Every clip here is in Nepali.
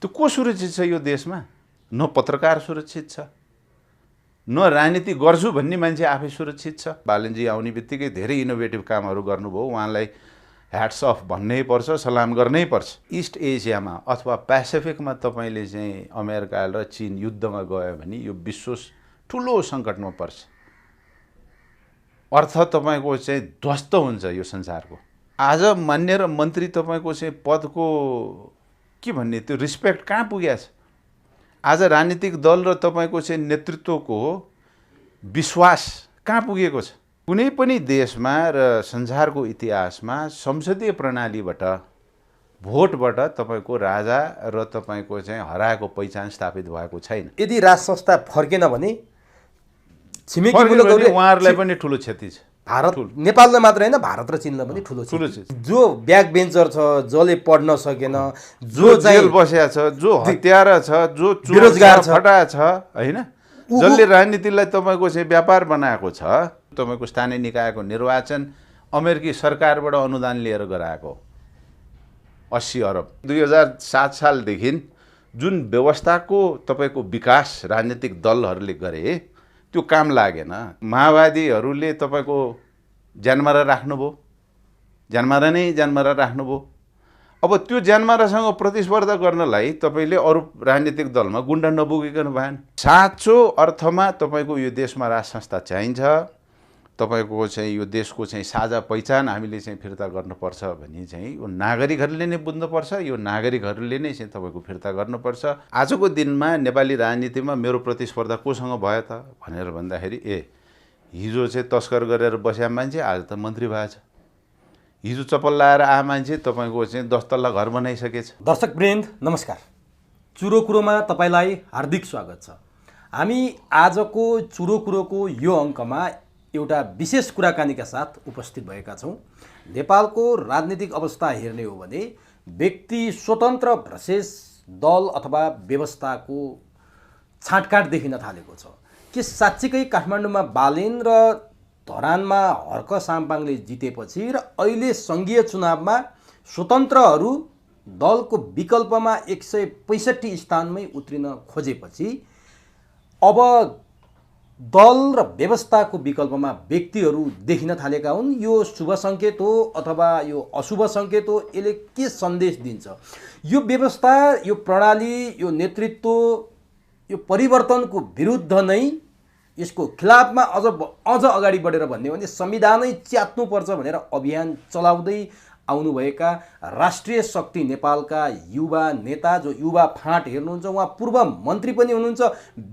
त्यो को सुरक्षित छ यो देशमा? न पत्रकार सुरक्षित छ, न राजनीति गर्छु भन्ने मान्छे आफै सुरक्षित छ। बालनजी आउने बित्तिकै धेरै इनोभेटिभ कामहरू गर्नुभयो, उहाँलाई ह्याट्स अफ भन्नै पर्छ, सलाम गर्नै पर्छ। इस्ट एसियामा अथवा पेसिफिकमा तपाईँले चाहिँ अमेरिका र चीन युद्धमा गयो भने यो विश्व ठुलो सङ्कटमा पर्छ। अर्थ तपाईँको चाहिँ ध्वस्त हुन्छ यो संसारको। आज मान्य र मन्त्री तपाईँको चाहिँ पदको के भन्ने त्यो रिस्पेक्ट कहाँ पुगेको छ? आज राजनीतिक दल र तपाईँको चाहिँ नेतृत्वको विश्वास कहाँ पुगेको छ? कुनै पनि देशमा र संसारको इतिहासमा संसदीय प्रणालीबाट भोटबाट तपाईँको राजा र तपाईँको चाहिँ हराएको पहिचान स्थापित भएको छैन। यदि राज संस्था फर्केन भने छिमेकी मुलुकहरूले उहाँहरूलाई पनि ठुलो क्षति छ। भारत नेपाललाई मात्र हैन, भारत र चीनलाई पनि ठुलो छ। जो ब्याक बेन्चर छ, जसले पढ्न सकेन, जो जेल बसेको छ, जो हत्यारा छ, जो बेरोजगार छ, फटा छ हैन, जसले राजनीतिलाई तपाईँको चाहिँ व्यापार बनाएको छ। तपाईँको स्थानीय निकायको निर्वाचन अमेरिकी सरकारबाट अनुदान लिएर गराएको 80 अरब। 2007 सालदेखि जुन व्यवस्थाको तपाईँको विकास राजनीतिक दलहरूले गरे त्यो काम लागेन। माओवादीहरूले तपाईँको ज्यानमारा राख्नुभयो, ज्यानमारा राख्नुभयो। अब त्यो ज्यानमारासँग प्रतिस्पर्धा गर्नलाई तपाईँले अरू राजनीतिक दलमा गुन्डा नबुगिकन भएन। साँचो अर्थमा तपाईँको यो देशमा राज संस्था चाहिन्छ। तपाईँको चाहिँ यो देशको चाहिँ साझा पहिचान हामीले चाहिँ फिर्ता गर्नुपर्छ भने चाहिँ यो नागरिकहरूले नै बुझ्नुपर्छ। यो नागरिकहरूले नै चाहिँ तपाईँको फिर्ता गर्नुपर्छ। आजको दिनमा नेपाली राजनीतिमा मेरो प्रतिस्पर्धा कोसँग भयो त भनेर भन्दाखेरि हिजो चाहिँ तस्कर गरेर बस्या मान्छे आज त मन्त्री भएछ, हिजो चप्पल लाएर आ मान्छे तपाईँको चाहिँ 10 तल्ला घर बनाइसकेछ। दर्शकवृन्द नमस्कार, चुरो कुरोमा तपाईँलाई हार्दिक स्वागत छ। हामी आजको चुरो कुरोको यो अङ्कमा एउटा विशेष कुराकानीका साथ उपस्थित भएका छौँ। नेपालको राजनीतिक अवस्था हेर्ने हो भने व्यक्ति स्वतन्त्र भर्सेस दल अथवा व्यवस्थाको छाँटकाँट देखिन थालेको छ। के साँच्चीकै काठमाडौँमा बालेन र धरानमा हर्क साम्पाङले जितेपछि र अहिले सङ्घीय चुनावमा स्वतन्त्रहरू दलको विकल्पमा 165 स्थानमै उत्रिन खोजेपछि अब दल र व्यवस्थाको विकल्पमा व्यक्तिहरू देखिन थालेका हुन्। यो शुभ सङ्केत हो अथवा यो अशुभ सङ्केत हो? यसले के सन्देश दिन्छ? यो व्यवस्था, यो प्रणाली, यो नेतृत्व, यो परिवर्तनको विरुद्ध नै, यसको खिलाफमा अझ अगाडि बढेर भन्ने हो भने संविधानै च्यात्नुपर्छ भनेर अभियान चलाउँदै आउनुभएका राष्ट्रिय शक्ति नेपालका युवा नेता, जो युवा फाँट हेर्नुहुन्छ, उहाँ पूर्व मन्त्री पनि हुनुहुन्छ,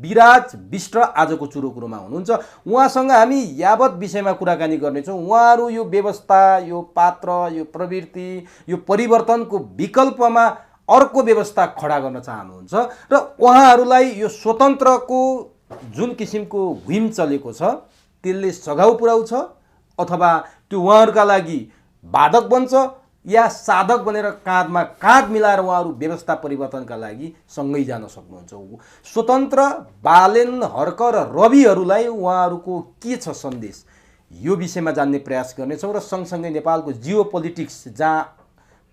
विराज विष्ट आजको चुरो कुरोमा हुनुहुन्छ। उहाँसँग हामी यावत विषयमा कुराकानी गर्नेछौँ। उहाँहरू यो व्यवस्था, यो पात्र, यो प्रवृत्ति, यो परिवर्तनको विकल्पमा अर्को व्यवस्था खडा गर्न चाहनुहुन्छ र उहाँहरूलाई यो स्वतन्त्रको जुन किसिमको घुइम चलेको छ त्यसले सघाउ पुर्याउँछ अथवा त्यो उहाँहरूका लागि बाधक बन्छ या साधक बनेर काँधमा काँध मिलाएर उहाँहरू व्यवस्था परिवर्तनका लागि सँगै जान सक्नुहुन्छ। स्वतन्त्र बालेन, हर्क र रविहरूलाई उहाँहरूको के छ सन्देश, यो विषयमा जान्ने प्रयास गर्नेछौँ। र सँगसँगै नेपालको जियो पोलिटिक्स, जहाँ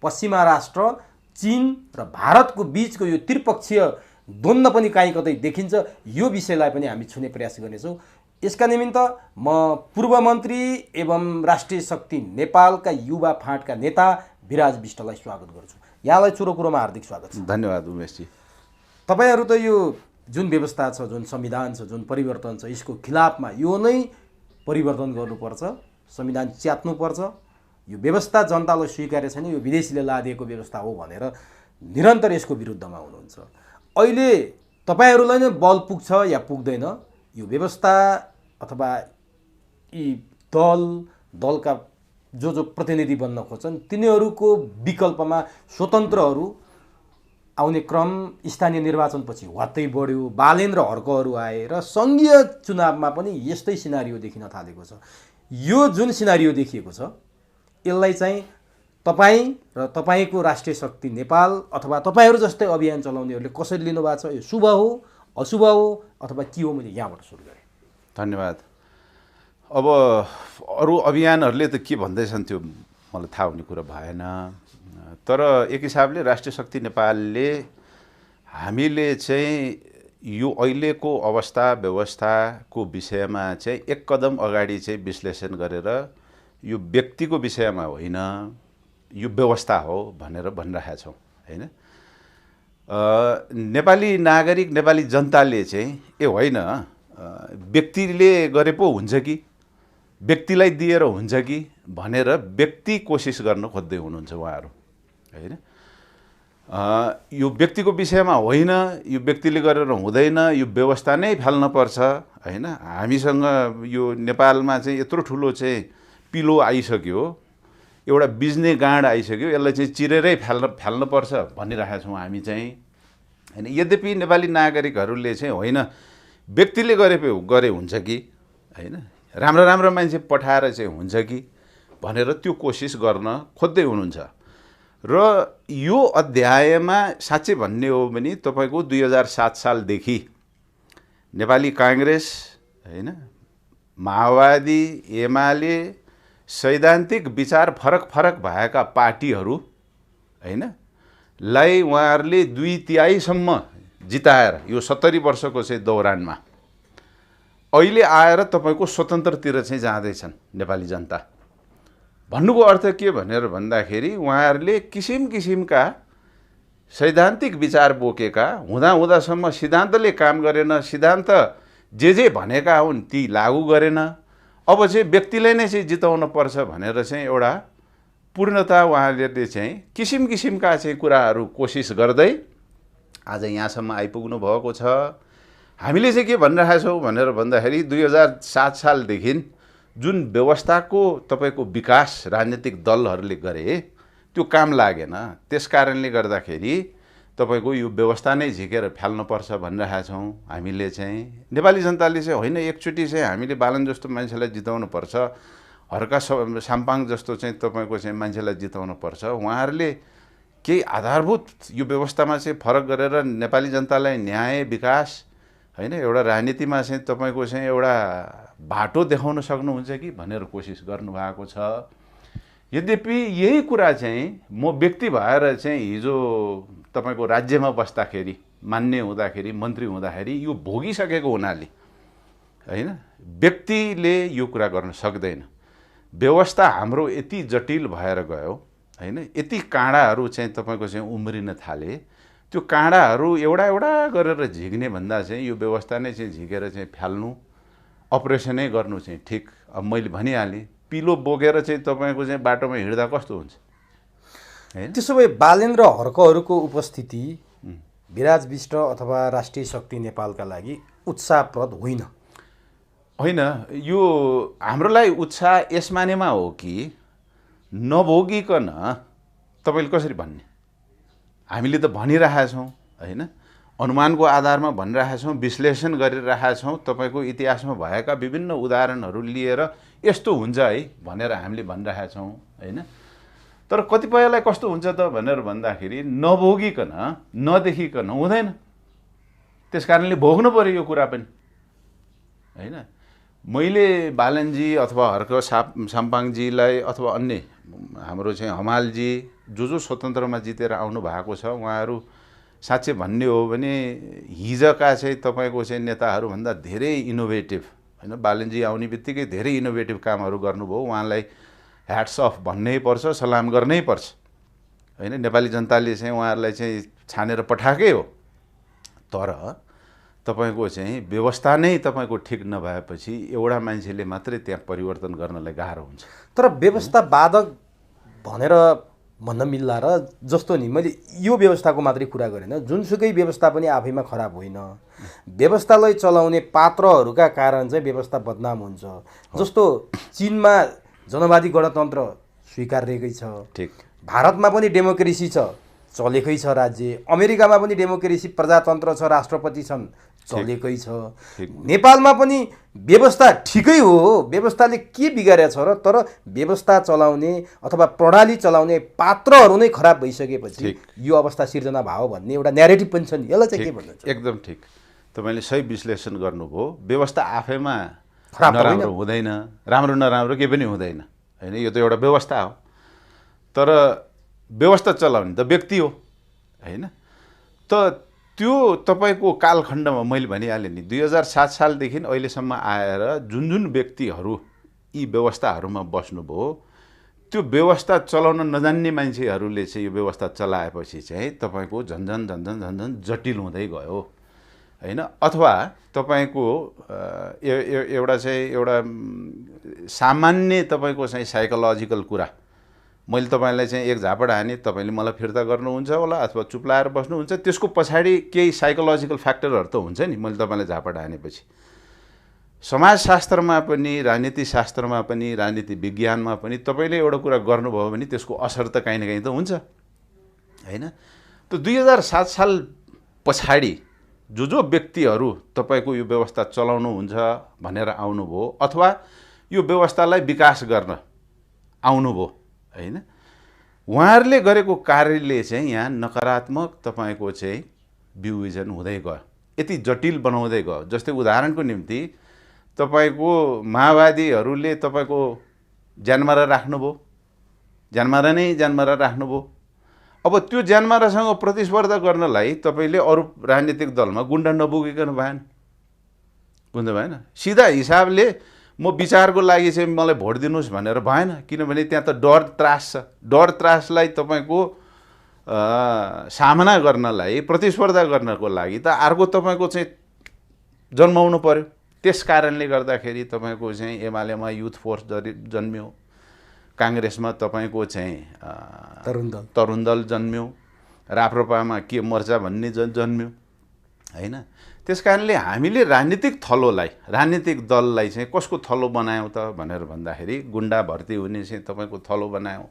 पश्चिमा राष्ट्र चीन र भारतको बिचको यो त्रिपक्षीय द्वन्द्व पनि काहीँ कतै देखिन्छ, यो विषयलाई पनि हामी छुने प्रयास गर्नेछौँ। यसका निमित्त म पूर्व मन्त्री एवं राष्ट्रिय शक्ति नेपालका युवा फाँटका नेता विराज विष्टलाई स्वागत गर्छु। यहाँलाई चुरो कुरोमा हार्दिक स्वागत छ। धन्यवाद उमेशजी। तपाईँहरू त यो जुन व्यवस्था छ, जुन संविधान छ, जुन परिवर्तन छ, यसको खिलाफमा यो नै परिवर्तन गर्नुपर्छ, संविधान च्यात्नुपर्छ, यो व्यवस्था जनतालाई स्वीकार्य छैन, यो विदेशीले लादिएको व्यवस्था हो भनेर निरन्तर यसको विरुद्धमा हुनुहुन्छ। अहिले तपाईँहरूलाई नै बल पुग्छ या पुग्दैन, यो व्यवस्था अथवा यी दलका जो प्रतिनिधि बन्न खोज्छन् तिनीहरूको विकल्पमा स्वतन्त्रहरू आउने क्रम स्थानीय निर्वाचनपछि वात्तै बढ्यो। बालेन र हर्कहरू आए र सङ्घीय चुनावमा पनि यस्तै सिनारियो देखिन थालेको छ। यो जुन सिनारियो देखिएको छ यसलाई चाहिँ तपाईँ र तपाईँको राष्ट्रिय शक्ति नेपाल अथवा तपाईँहरू जस्तै अभियान चलाउनेहरूले कसरी लिनुभएको छ? यो शुभ हो, अशुभ हो अथवा के हो? मैले यहाँबाट सुरु गरेँ। धन्यवाद। अब अरू अभियानहरूले त के भन्दैछन् त्यो मलाई थाहा हुने कुरा भएन, तर एक हिसाबले राष्ट्रिय शक्ति नेपालले हामीले चाहिँ यो अहिलेको अवस्था व्यवस्थाको विषयमा चाहिँ एक कदम अगाडि चाहिँ विश्लेषण गरेर यो व्यक्तिको विषयमा होइन, यो व्यवस्था हो भनेर भनिरहेका छौँ हैन। नेपाली नागरिक, नेपाली जनताले चाहिँ होइन व्यक्तिले गरे पो हुन्छ कि व्यक्तिलाई दिएर हुन्छ कि भनेर व्यक्ति कोसिस गर्न खोज्दै हुनुहुन्छ उहाँहरू हैन। यो व्यक्तिको विषयमा होइन, यो व्यक्तिले गरेर हुँदैन, यो व्यवस्था नै फाल्नुपर्छ हैन। हामीसँग यो नेपालमा चाहिँ यत्रो ठुलो चाहिँ पिलो आइसक्यो, एउटा बिज्ने गाँड आइसक्यो, यसलाई चाहिँ चिरेरै फाल्नुपर्छ भनिरहेका छौँ हामी चाहिँ हैन। यद्यपि नेपाली नागरिकहरूले चाहिँ होइन व्यक्तिले गरे हुन्छ कि हैन, राम्रो राम्रो मान्छे पठाएर चाहिँ हुन्छ कि भनेर त्यो कोसिस गर्न खोज्दै हुनुहुन्छ। र यो अध्यायमा साँच्चै भन्ने हो भने तपाईको 2007 सालदेखि नेपाली काङ्ग्रेस हैन, माओवादी, एमाले, सैद्धान्तिक विचार फरक फरक भएका पार्टीहरू हैन लाई उहाँहरूले 2/3 जिताएर यो 70 वर्षको चाहिँ दौरानमा अहिले आएर तपाईको स्वतन्त्रतिर चाहिँ जाँदैछन् नेपाली जनता। भन्नुको अर्थ के भनेर भन्दाखेरि उहाँहरूले किसिम किसिमका सैद्धान्तिक विचार बोकेका हुँदासम्म सिद्धान्तले काम गरेन, सिद्धान्त जे भनेका हुन् ती लागू गरेन, अब चाहिँ व्यक्तिलाई नै चाहिँ जिताउन पर्छ भनेर चाहिँ एउटा पूर्णता उहाँहरूले चाहिँ किसिम किसिमका चाहिँ कुराहरू कोसिस गर्दै आज यहाँसम्म आइपुग्नु भएको छ। हामीले चाहिँ के भनिरहेका छौँ भनेर भन्दाखेरि 2007 सालदेखि जुन व्यवस्थाको तपाईको विकास राजनीतिक दलहरूले गरे त्यो काम लागेन। त्यस कारणले गर्दाखेरि तपाईको यो व्यवस्था नै झिकेर फाल्नुपर्छ भनिरहेका छौँ हामीले चाहिँ। नेपाली जनताले चाहिँ होइन एकचोटि चाहिँ हामीले बालन जस्तो मान्छेलाई जिताउनु पर्छ, हर्का साम्पाङ जस्तो चाहिँ तपाईको चाहिँ मान्छेलाई जिताउनु पर्छ। उहाँहरूले केही आधारभूत यो व्यवस्थामा चाहिँ फरक गरेर नेपाली जनतालाई न्याय, विकास हैन एउटा राजनीतिमा चाहिँ तपाईको चाहिँ एउटा बाटो देखाउन सक्नुहुन्छ कि भनेर कोसिस गर्नुभएको छ। यद्यपि यही कुरा चाहिँ म व्यक्ति भएर चाहिँ हिजो तपाईको राज्यमा बस्दाखेरि, मान्य हुँदाखेरि, मन्त्री हुँदाखेरि यो भोगिसकेको हुनाले हैन व्यक्तिले यो कुरा गर्न सक्दैन। व्यवस्था हाम्रो यति जटिल भएर गयो हैन, यति काँडाहरू चाहिँ तपाईको चाहिँ उम्रिन थाले, त्यो काँडाहरू एउटा एउटा गरेर झिक्ने भन्दा चाहिँ यो व्यवस्था नै चाहिँ झिकेर चाहिँ फाल्नु, अपरेसनै गर्नु चाहिँ ठिक। अब मैले भनिहालेँ पिलो बोकेर चाहिँ तपाईको चाहिँ बाटोमा हिँड्दा कस्तो हुन्छ हैन। त्यसो भए बालेन र हर्कहरूको उपस्थिति विराज विष्ट अथवा राष्ट्रिय शक्ति नेपालका लागि उत्साहप्रद होइन? होइन, यो हाम्रो लागि उत्साह यस मानेमा हो कि नभोगिकन तपाईले कसरी भन्ने, हामीले त भनिरहेका छौँ हैन, अनुमानको आधारमा भनिरहेका छौँ, विश्लेषण गरिरहेका छौँ, तपाईको इतिहासमा भएका विभिन्न उदाहरणहरू लिएर यस्तो हुन्छ है भनेर हामीले भनिरहेका छौँ हैन। तर कतिपयलाई कस्तो हुन्छ त भनेर भन्दाखेरि नभोगिकन नदेखिकन हुँदैन। त्यसकारणले भोग्नु पर्यो यो कुरा पनि हैन। मैले बालनजी अथवा हर्क साम्पाङजीलाई अथवा अन्य हाम्रो चाहिँ हमालजी जो स्वतन्त्रमा जितेर आउनु भएको छ, उहाँहरू साँच्चै भन्ने हो भने हिजोका चाहिँ तपाईको चाहिँ नेताहरूभन्दा धेरै इनोभेटिभ हैन। बालनजी आउने बित्तिकै धेरै इनोभेटिभ कामहरू गर्नुभयो, उहाँलाई ह्याट्स अफ भन्नै पर्छ, सलाम गर्नै पर्छ हैन। नेपाली जनताले चाहिँ उहाँहरूलाई चाहिँ छानेर पठाएकै हो। तर तपाईको चाहिँ व्यवस्था नै तपाईको ठिक नभएपछि एउटा मान्छेले मात्रै त्यहाँ परिवर्तन गर्नलाई गाह्रो हुन्छ। तर व्यवस्था बाधक भनेर भन्न मिल्ला र जस्तो नि मैले यो व्यवस्थाको मात्रै कुरा गरेन, जुनसुकै व्यवस्था पनि आफैमा खराब होइन। व्यवस्थालाई चलाउने पात्रहरूका कारण चाहिँ व्यवस्था बदनाम हुन्छ। जस्तो चीनमा जनवादी गणतन्त्र स्वीकार्यकै छ, ठीक। भारतमा पनि डेमोक्रेसी छ, चलेकै छ राज्य। अमेरिकामा पनि डेमोक्रेसी, प्रजातन्त्र छ, राष्ट्रपति छन्, चलेकै छ। नेपालमा पनि व्यवस्था ठिकै हो, व्यवस्थाले के बिगारेको छ र? तर व्यवस्था चलाउने अथवा प्रणाली चलाउने पात्रहरू नै खराब भइसकेपछि यो अवस्था सिर्जना भयो भन्ने एउटा न्यारेटिभ पनि छ नि, यसलाई चाहिँ के भन्नुहुन्छ? एकदम ठिक, तपाईँले सही विश्लेषण गर्नुभयो। व्यवस्था आफैमा नराम्रो हुँदैन, राम्रो नराम्रो केही पनि हुँदैन हैन, यो त एउटा व्यवस्था हो। तर व्यवस्था चलाउने त व्यक्ति हो हैन। त त्यो तपाईँको कालखण्डमा मैले भनिहालेँ नि 2007 सालदेखि अहिलेसम्म आएर जुन जुन व्यक्तिहरू यी व्यवस्थाहरूमा बस्नुभयो त्यो व्यवस्था चलाउन नजान्ने मान्छेहरूले चाहिँ यो व्यवस्था चलाएपछि चाहिँ तपाईँको झन्झन जटिल हुँदै गयो हैन। अथवा तपाईँको एउटा सामान्य तपाईँको चाहिँ साइकोलोजिकल कुरा मैले तपाईँलाई चाहिँ एक झापड हाने तपाईँले मलाई फिर्ता गर्नुहुन्छ होला अथवा चुप लाएर बस्नुहुन्छ, त्यसको पछाडि केही साइकोलोजिकल फ्याक्टरहरू त हुन्छ नि। मैले तपाईँलाई झापड हानेपछि समाजशास्त्रमा पनि राजनीतिशास्त्रमा पनि राजनीति विज्ञानमा पनि तपाईँले एउटा कुरा गर्नुभयो भने त्यसको असर त काहीँ न काहीँ त हुन्छ हैन। त 2007 साल पछाडि जो व्यक्तिहरू तपाईँको यो व्यवस्था चलाउनुहुन्छ भनेर आउनुभयो अथवा यो व्यवस्थालाई विकास गर्न आउनुभयो हैन, उहाँहरूले गरेको कार्यले चाहिँ यहाँ नकारात्मक तपाईँको चाहिँ विभाजन हुँदै गयो, यति जटिल बनाउँदै गयो। जस्तै उदाहरणको निम्ति तपाईँको माओवादीहरूले तपाईँको ज्यानमारा राख्नुभयो, ज्यानमारा राख्नुभयो। अब त्यो ज्यानमारासँग प्रतिस्पर्धा गर्नलाई तपाईँले अरू राजनीतिक दलमा गुन्डा नबोकिकन भएन, बुझ्नु भएन। सिधा हिसाबले म विचारको लागि चाहिँ मलाई भोट दिनुहोस् भनेर भएन, किनभने त्यहाँ त डर त्रास छ। डर त्रासलाई तपाईँको सामना गर्नलाई प्रतिस्पर्धा गर्नको लागि त अर्को तपाईँको चाहिँ जन्माउनु पर्यो। त्यस कारणले गर्दाखेरि तपाईँको चाहिँ एमालेमा युथ फोर्स जन्मियो, काङ्ग्रेसमा तपाईँको चाहिँ तरुण दल जन्मियो, राप्रपामा के मोर्चा भन्ने जन्मियो हैन। त्यस कारणले हामीले राजनीतिक थलोलाई राजनीतिक दललाई चाहिँ कसको थलो बनायौँ त भनेर भन्दाखेरि गुन्डा भर्ती हुने चाहिँ तपाईँको थलो बनायौँ,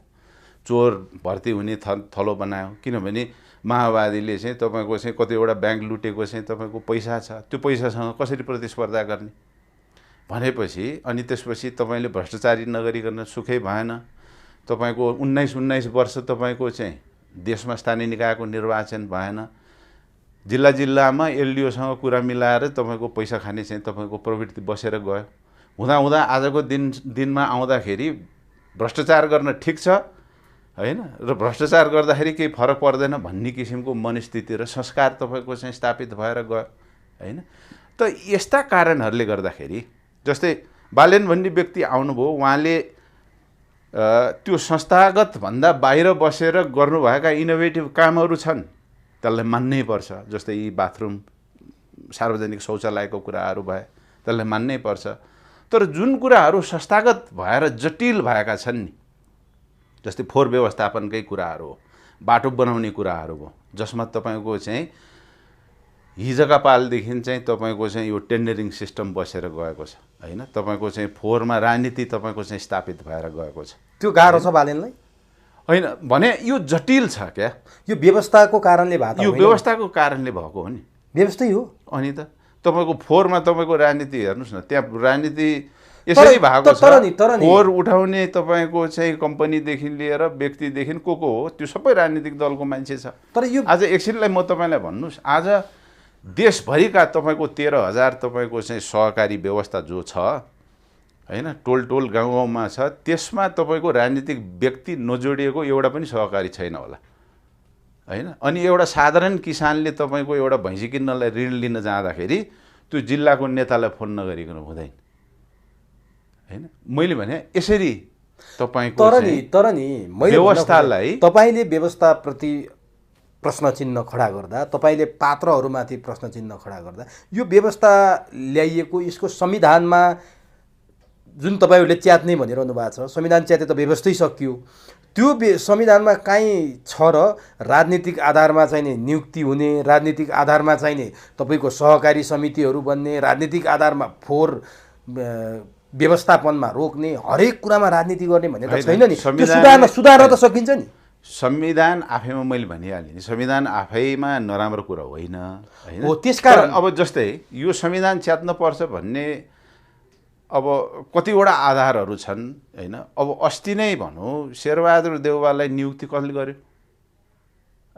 चोर भर्ती हुने थलो बनायौँ। किनभने माओवादीले चाहिँ तपाईँको चाहिँ कतिवटा ब्याङ्क लुटेको चाहिँ तपाईँको पैसा छ, त्यो पैसासँग कसरी प्रतिस्पर्धा गर्ने भनेपछि अनि त्यसपछि तपाईँले भ्रष्टाचारी नगरिकन सुखै भएन। तपाईँको 19 वर्ष तपाईँको चाहिँ देशमा स्थानीय निकायको निर्वाचन भएन, जिल्लामा एलडिओसँग कुरा मिलाएर तपाईँको पैसा खाने चाहिँ तपाईँको प्रवृत्ति बसेर गयो। हुँदा आजको दिनमा आउँदाखेरि भ्रष्टाचार गर्न ठिक छ हैन, र भ्रष्टाचार गर्दाखेरि केही फरक पर्दैन भन्ने किसिमको मनस्थिति र संस्कार तपाईँको चाहिँ स्थापित भएर गयो हैन। त यस्ता कारणहरूले गर्दाखेरि जस्तै बालेन भन्ने व्यक्ति आउनुभयो, उहाँले त्यो संस्थागत भन्दा बाहिर बसेर गर्नुभएका इनोभेटिभ कामहरू छन्, त्यसलाई मान्नै पर्छ। जस्तै यी बाथरुम सार्वजनिक शौचालयको कुराहरू भए त्यसलाई मान्नै पर्छ। तर जुन कुराहरू संस्थागत भएर जटिल भएका छन् नि, जस्तै फोहोर व्यवस्थापनकै कुराहरू हो, बाटो बनाउने कुराहरू हो, जसमा तपाईँको चाहिँ हिजोका पालदेखि चाहिँ तपाईँको चाहिँ यो टेन्डरिङ सिस्टम बसेर गएको छ हैन। तपाईँको चाहिँ फोहोरमा राजनीति तपाईँको चाहिँ स्थापित भएर गएको छ। त्यो गाह्रो छ बालेनलाई होइन भने यो जटिल छ क्या, यो व्यवस्थाको कारणले भएको, यो व्यवस्थाको कारणले भएको हो नि, व्यवस्थै हो। अनि त तपाईँको फोहोरमा तपाईँको राजनीति हेर्नुहोस् न, त्यहाँ राजनीति यसरी भएको छ। फोहोर उठाउने तपाईँको चाहिँ कम्पनीदेखि लिएर व्यक्तिदेखि को हो त्यो सबै राजनीतिक दलको मान्छे छ। तर यो आज एकछिनलाई म तपाईँलाई भन्नुहोस्, आज देशभरिका तपाईँको 13,000 तपाईँको चाहिँ सहकारी व्यवस्था जो छ हैन, टोल गाउँमा छ, त्यसमा तपाईँको राजनीतिक व्यक्ति नजोडिएको एउटा पनि सहकारी छैन होला हैन। अनि एउटा साधारण किसानले तपाईँको एउटा भैँसी किन्नलाई ऋण लिन जाँदाखेरि त्यो जिल्लाको नेतालाई फोन नगरिकन हुँदैन हैन। मैले भने यसरी तपाईँको तर नि व्यवस्थालाई तपाईँले व्यवस्थाप्रति प्रश्न चिन्ह खडा गर्दा, तपाईँले पात्रहरूमाथि प्रश्न चिन्ह खडा गर्दा यो व्यवस्था ल्याइएको यसको संविधानमा जुन तपाईँहरूले च्यात्ने भनिरहनु भएको छ, संविधान च्याते त व्यवस्थै सकियो, त्यो संविधानमा काहीँ छ र राजनीतिक आधारमा चाहिने नियुक्ति हुने, राजनीतिक आधारमा चाहिने तपाईँको सहकारी समितिहरू बन्ने, राजनीतिक आधारमा फोहोर व्यवस्थापनमा रोक्ने, हरेक कुरामा राजनीति गर्ने भन्ने त छैन नि। त्यो सुधार्न त सकिन्छ नि। संविधान आफैमा मैले भनिहालेँ नि, संविधान आफैमा नराम्रो कुरा होइन हैन। हो, त्यसकारण अब जस्तै यो संविधान च्यात्न पर्छ भन्ने अब कतिवटा आधारहरू छन् हैन। अब अस्ति नै भनौँ शेरबहादुर देउवालाई नियुक्ति कसले गर्यो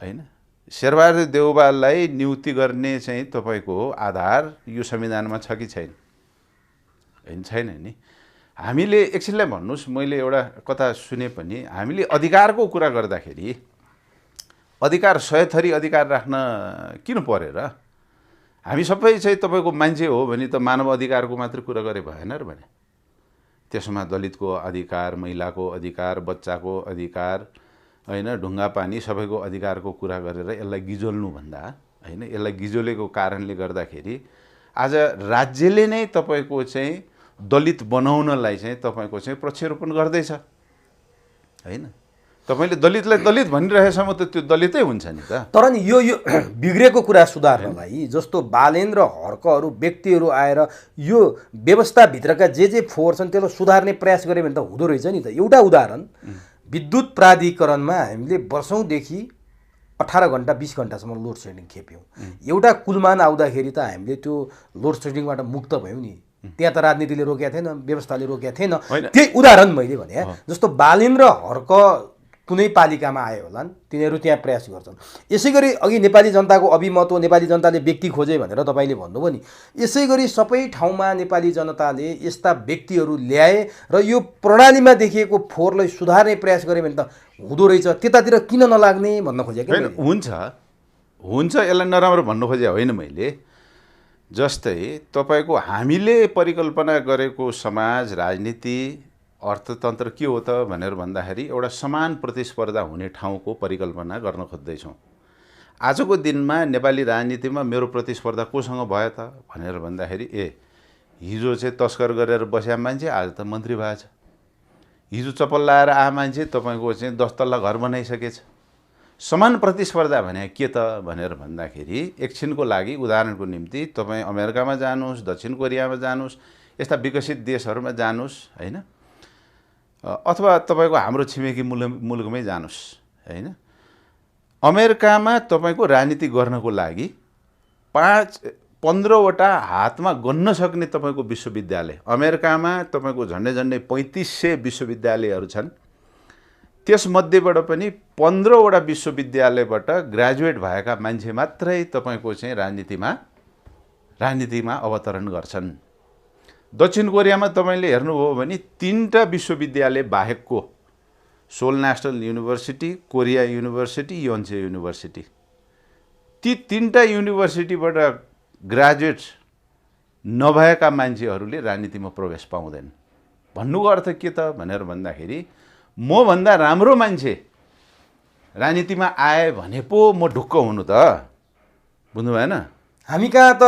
हैन। शेरबहादुर देउवालाई नियुक्ति गर्ने चाहिँ तपाईँको आधार यो संविधानमा छ कि छैन हैन, छैन नि। हामीले एकछिनलाई भन्नुहोस्, मैले एउटा कथा सुने पनि, हामीले अधिकारको कुरा गर्दाखेरि अधिकार 100 थरी अधिकार राख्न किन पर्यो र? हामी सबै चाहिँ तपाईँको मान्छे हो भने त मानव अधिकारको मात्र कुरा गरे भएन र भने। त्यसमा दलितको अधिकार, महिलाको अधिकार, बच्चाको अधिकार, होइन, ढुङ्गा पानी सबैको अधिकारको कुरा गरेर यसलाई गिजोल्नुभन्दा, होइन, यसलाई गिजोलेको कारणले गर्दाखेरि आज राज्यले नै तपाईँको चाहिँ दलित बनाउनलाई चाहिँ तपाईँको चाहिँ प्रक्षेपण गर्दैछ, होइन। तपाईँले दलितलाई दलित भनिरहेसम्म त त्यो दलितै हुन्छ नि त। तर नि यो बिग्रेको कुरा सुधार्नलाई जस्तो बालेन र हर्कहरू व्यक्तिहरू आएर यो व्यवस्थाभित्रका जे फोहोर छन् त्यसलाई सुधार्ने प्रयास गऱ्यो भने त हुँदो रहेछ नि त। एउटा उदाहरण, विद्युत प्राधिकरणमा हामीले वर्षौँदेखि 18 घन्टा 20 घन्टासम्म लोड सेडिङ खेप्यौँ। एउटा कुलमान आउँदाखेरि त हामीले त्यो लोड सेडिङबाट मुक्त भयौँ नि। त्यहाँ त राजनीतिले रोकेको थिएन, व्यवस्थाले रोकेको थिएन। त्यही उदाहरण मैले भने। जस्तो बालेन र हर्क कुनै पालिकामा आयो होलान्, तिनीहरू त्यहाँ प्रयास गर्छन्। यसै गरी अघि नेपाली जनताको अभिमत हो, नेपाली जनताले व्यक्ति खोजे भनेर तपाईँले भन्नुभयो नि। यसै गरी सबै ठाउँमा नेपाली जनताले यस्ता व्यक्तिहरू ल्याए र यो प्रणालीमा देखिएको फोहोरलाई सुधार्ने प्रयास गरे भने त हुँदो रहेछ। त्यतातिर किन नलाग्ने भन्न खोजेको होइन? हुन्छ, यसलाई नराम्रो भन्नु खोजे होइन मैले। जस्तै तपाईँको हामीले परिकल्पना गरेको समाज, राजनीति, अर्थतन्त्र के हो त भनेर भन्दाखेरि एउटा समान प्रतिस्पर्धा हुने ठाउँको परिकल्पना गर्न खोज्दैछौँ। आजको दिनमा नेपाली राजनीतिमा मेरो प्रतिस्पर्धा कोसँग भयो त भनेर भन्दाखेरि हिजो चाहिँ तस्कर गरेर बस्या मान्छे आज त मन्त्री भएछ, हिजो चप्पल लाएर आए मान्छे तपाईँको चाहिँ 10 तल्ला घर बनाइसकेछ। समान प्रतिस्पर्धा भने के त भनेर भन्दाखेरि एकछिनको लागि उदाहरणको निम्ति तपाईँ अमेरिकामा जानुहोस्, दक्षिण कोरियामा जानुहोस्, यस्ता विकसित देशहरूमा जानुहोस्, होइन, अथवा तपाईँको हाम्रो छिमेकी मुलुकमै जानुहोस्, होइन। अमेरिकामा तपाईँको राजनीति गर्नको लागि 15वटा हातमा गन्न सक्ने तपाईँको विश्वविद्यालय, अमेरिकामा तपाईँको झन्डै 3500 विश्वविद्यालयहरू छन्। त्यसमध्येबाट पनि 15वटा विश्वविद्यालयबाट ग्रेजुएट भएका मान्छे मात्रै तपाईँको चाहिँ राजनीतिमा अवतरण गर्छन्। दक्षिण कोरियामा तपाईँले हेर्नुभयो भने 3टा विश्वविद्यालय बाहेकको, Seoul national university, Korea university, Yonsei university, ती 3टा युनिभर्सिटीबाट ग्रेजुएट नभएका मान्छेहरूले राजनीतिमा प्रवेश पाउँदैन। भन्नुको अर्थ के त भनेर भन्दाखेरि मभन्दा राम्रो मान्छे राजनीतिमा आए भने पो म ढुक्क हुनु त, बुझ्नु भएन? हामी कहाँ त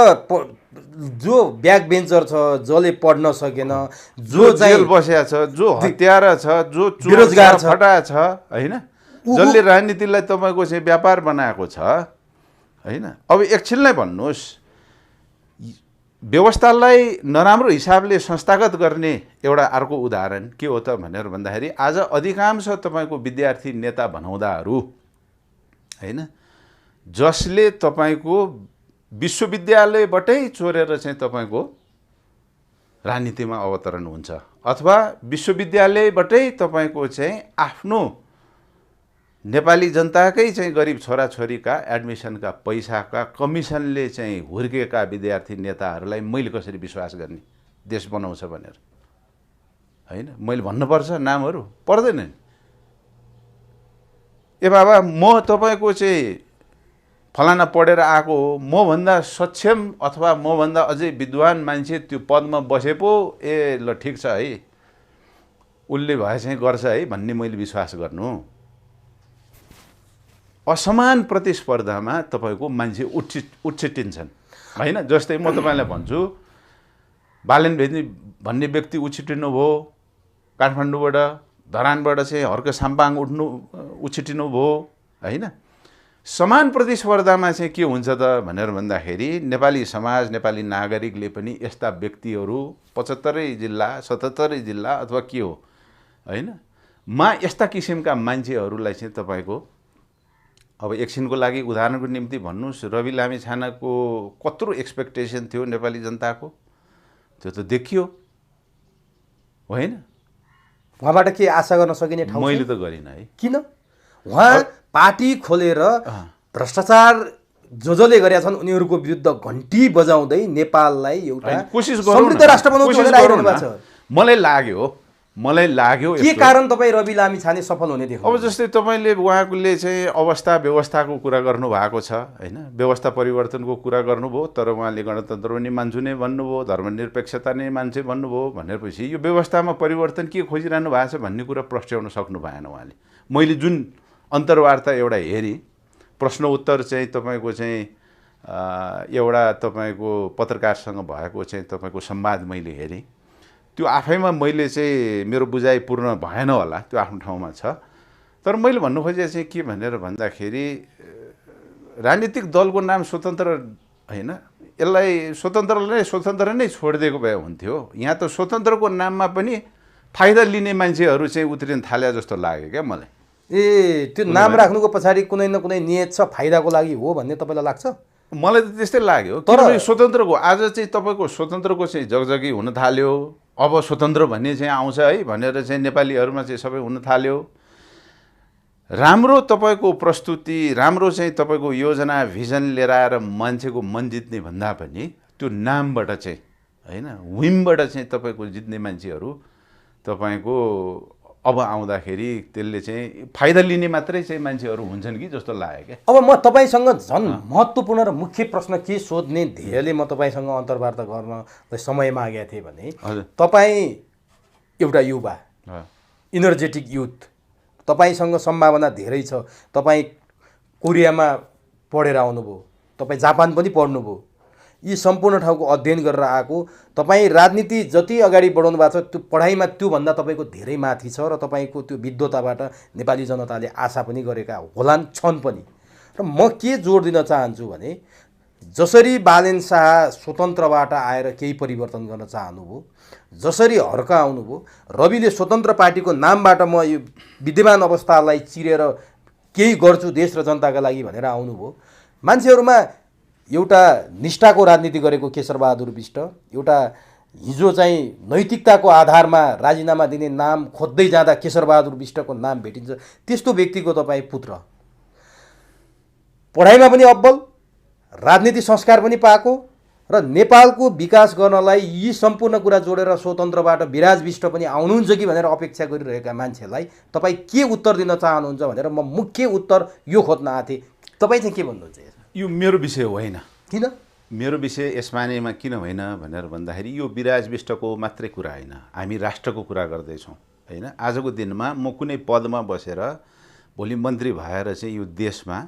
जो ब्याक बेन्चर छ, जसले पढ्न सकेन, जो जेल बसेको छ, जो हत्यारा छ, जो बेरोजगार छ, फटा छ, होइन, जसले राजनीतिलाई तपाईँको चाहिँ व्यापार बनाएको छ, होइन। अब एकछिनलाई भन्नुहोस्, व्यवस्थालाई नराम्रो हिसाबले संस्थागत गर्ने एउटा अर्को उदाहरण के हो त भनेर भन्दाखेरि आज अधिकांश तपाईँको विद्यार्थी नेता भनाउँदाहरू, होइन, जसले तपाईँको विश्वविद्यालयबाटै चोरेर चाहिँ तपाईँको राजनीतिमा अवतरण हुन्छ, अथवा विश्वविद्यालयबाटै तपाईँको चाहिँ आफ्नो नेपाली जनताकै चाहिँ गरिब छोराछोरीका एडमिसनका पैसाका कमिसनले चाहिँ हुर्केका विद्यार्थी नेताहरूलाई मैले कसरी विश्वास गर्ने देश बनाउँछ भनेर, होइन। मैले भन्नुपर्छ नामहरू? पर्दैन नि। बाबा म तपाईँको चाहिँ फलाना पढेर आएको हो, मभन्दा सक्षम अथवा मभन्दा अझै विद्वान मान्छे त्यो पदमा बसे पो ल ठिक छ है, उसले भए चाहिँ गर्छ है भन्ने मैले विश्वास गर्नु। असमान प्रतिस्पर्धामा तपाईँको मान्छे उछिटिन्छन्, होइन। जस्तै म तपाईँलाई भन्छु, बालेन भन्ने व्यक्ति उछिटिनु भयो काठमाडौँबाट, धरानबाट चाहिँ हर्क साम्पाङ उछिटिनु भयो, होइन। समान प्रतिस्पर्धामा चाहिँ के हुन्छ त भनेर भन्दाखेरि नेपाली समाज, नेपाली नागरिकले पनि यस्ता व्यक्तिहरू 75 जिल्ला 77 जिल्ला अथवा के हो, होइन, यस्ता किसिमका मान्छेहरूलाई चाहिँ तपाईँको अब एकछिनको लागि उदाहरणको निम्ति भन्नुहोस्, रवि लामिछानेको कत्रो एक्सपेक्टेसन थियो नेपाली जनताको, त्यो त देखियो, होइन। उहाँबाट के आशा गर्न सकिने ठाउँ मैले त गरिनँ है। किन? उहाँ पार्टी खोलेर भ्रष्टाचार जसले गरेका छन् उनीहरूको विरुद्ध घन्टी बजाउँदै नेपाललाई एउटा समृद्ध राष्ट्र बनाउनु। मलाई मलाई लाग्यो के कारण तपाईँ रवि लामिछाने सफल हुने देख्नु? अब जस्तै तपाईँले उहाँले चाहिँ अवस्था व्यवस्थाको कुरा गर्नुभएको छ होइन, व्यवस्था परिवर्तनको कुरा गर्नुभयो, तर उहाँले गणतन्त्र पनि मान्छु नै भन्नुभयो, धर्मनिरपेक्षता नै मान्छे भन्नुभयो। भनेपछि यो व्यवस्थामा परिवर्तन के खोजिरहनु भएको छ भन्ने कुरा प्रस्ट्याउन सक्नु भएन उहाँले। मैले जुन अन्तर्वार्ता एउटा हेरेँ, प्रश्न उत्तर चाहिँ तपाईँको चाहिँ एउटा तपाईँको पत्रकारसँग भएको चाहिँ तपाईँको संवाद मैले हेरेँ, त्यो आफैमा मैले चाहिँ मेरो बुझाइ पूर्ण भएन होला, त्यो आफ्नो ठाउँमा छ। तर मैले भन्नु खोजेको चाहिँ के भनेर भन्दाखेरि राजनीतिक दलको नाम स्वतन्त्र होइन, यसलाई स्वतन्त्र नै छोडिदिएको भए हुन्थ्यो। यहाँ त स्वतन्त्रको नाममा पनि फाइदा लिने मान्छेहरू चाहिँ उत्रिन थाले जस्तो लाग्यो क्या मलाई। ए त्यो नाम राख्नुको पछाडि कुनै न कुनै नियत छ, फाइदाको लागि हो भन्ने तपाईँलाई लाग्छ? मलाई त त्यस्तै लाग्यो। तर स्वतन्त्रको आज चाहिँ तपाईँको स्वतन्त्रको चाहिँ जगजगी हुन थाल्यो, अब स्वतन्त्र भन्ने चाहिँ आउँछ है भनेर चाहिँ नेपालीहरूमा चाहिँ सबै हुन थाल्यो। राम्रो तपाईँको प्रस्तुति, राम्रो चाहिँ तपाईँको योजना भिजन लिएर आएर मान्छेको मन जित्ने भन्दा पनि त्यो नामबाट चाहिँ होइन, विमबाट चाहिँ तपाईँको जित्ने मान्छेहरू तपाईँको अब आउँदाखेरि त्यसले चाहिँ फाइदा लिने मात्रै चाहिँ मान्छेहरू हुन्छन् कि जस्तो लाग्यो क्या। अब म तपाईँसँग झन् महत्त्वपूर्ण र मुख्य प्रश्न के सोध्ने ध्येयले म तपाईँसँग अन्तर्वार्ता गर्न समय मागेको थिएँ भने, तपाईँ एउटा युवा इनर्जेटिक युथ, तपाईँसँग सम्भावना धेरै छ, तपाईँ कोरियामा पढेर आउनुभयो, तपाईँ जापान पनि पढ्नुभयो, यी सम्पूर्ण ठाउँको अध्ययन गरेर आएको तपाईँ राजनीति जति अगाडि बढाउनु भएको छ त्यो पढाइमा त्योभन्दा तपाईँको धेरै माथि छ र तपाईँको त्यो विद्वताबाट नेपाली जनताले आशा पनि गरेका होलान्, छन् पनि। र म के जोड दिन चाहन्छु भने, जसरी बालेन शाह स्वतन्त्रबाट आएर केही परिवर्तन गर्न चाहनुभयो, जसरी हर्क आउनुभयो, रविले स्वतन्त्र पार्टीको नामबाट म यो विद्यमान अवस्थालाई चिरेर केही गर्छु देश र जनताका लागि भनेर आउनुभयो। मान्छेहरूमा एउटा निष्ठाको राजनीति गरेको केशरबहादुर बिष्ट, एउटा हिजो चाहिँ नैतिकताको आधारमा राजीनामा दिने नाम खोज्दै जाँदा केशरबहादुर बिष्टको नाम भेटिन्छ, त्यस्तो व्यक्तिको तपाईँ पुत्र, पढाइमा पनि अब्बल, राजनीति संस्कार पनि पाएको र नेपालको विकास गर्नलाई यी सम्पूर्ण कुरा जोडेर स्वतन्त्रबाट विराज बिष्ट पनि आउनुहुन्छ कि भनेर अपेक्षा गरिरहेका मान्छेलाई तपाईँ के उत्तर दिन चाहनुहुन्छ भनेर म मुख्य उत्तर यो खोज्न आएको थिएँ। तपाईँ चाहिँ के भन्नुहुन्छ? यो मेरो विषय होइन। किन मेरो विषय यसमानेमा किन होइन भनेर भन्दाखेरि यो विराज बिष्टको मात्रै कुरा होइन, हामी राष्ट्रको कुरा गर्दैछौँ होइन। आजको दिनमा म कुनै पदमा बसेर भोलि मन्त्री भएर चाहिँ यो देशमा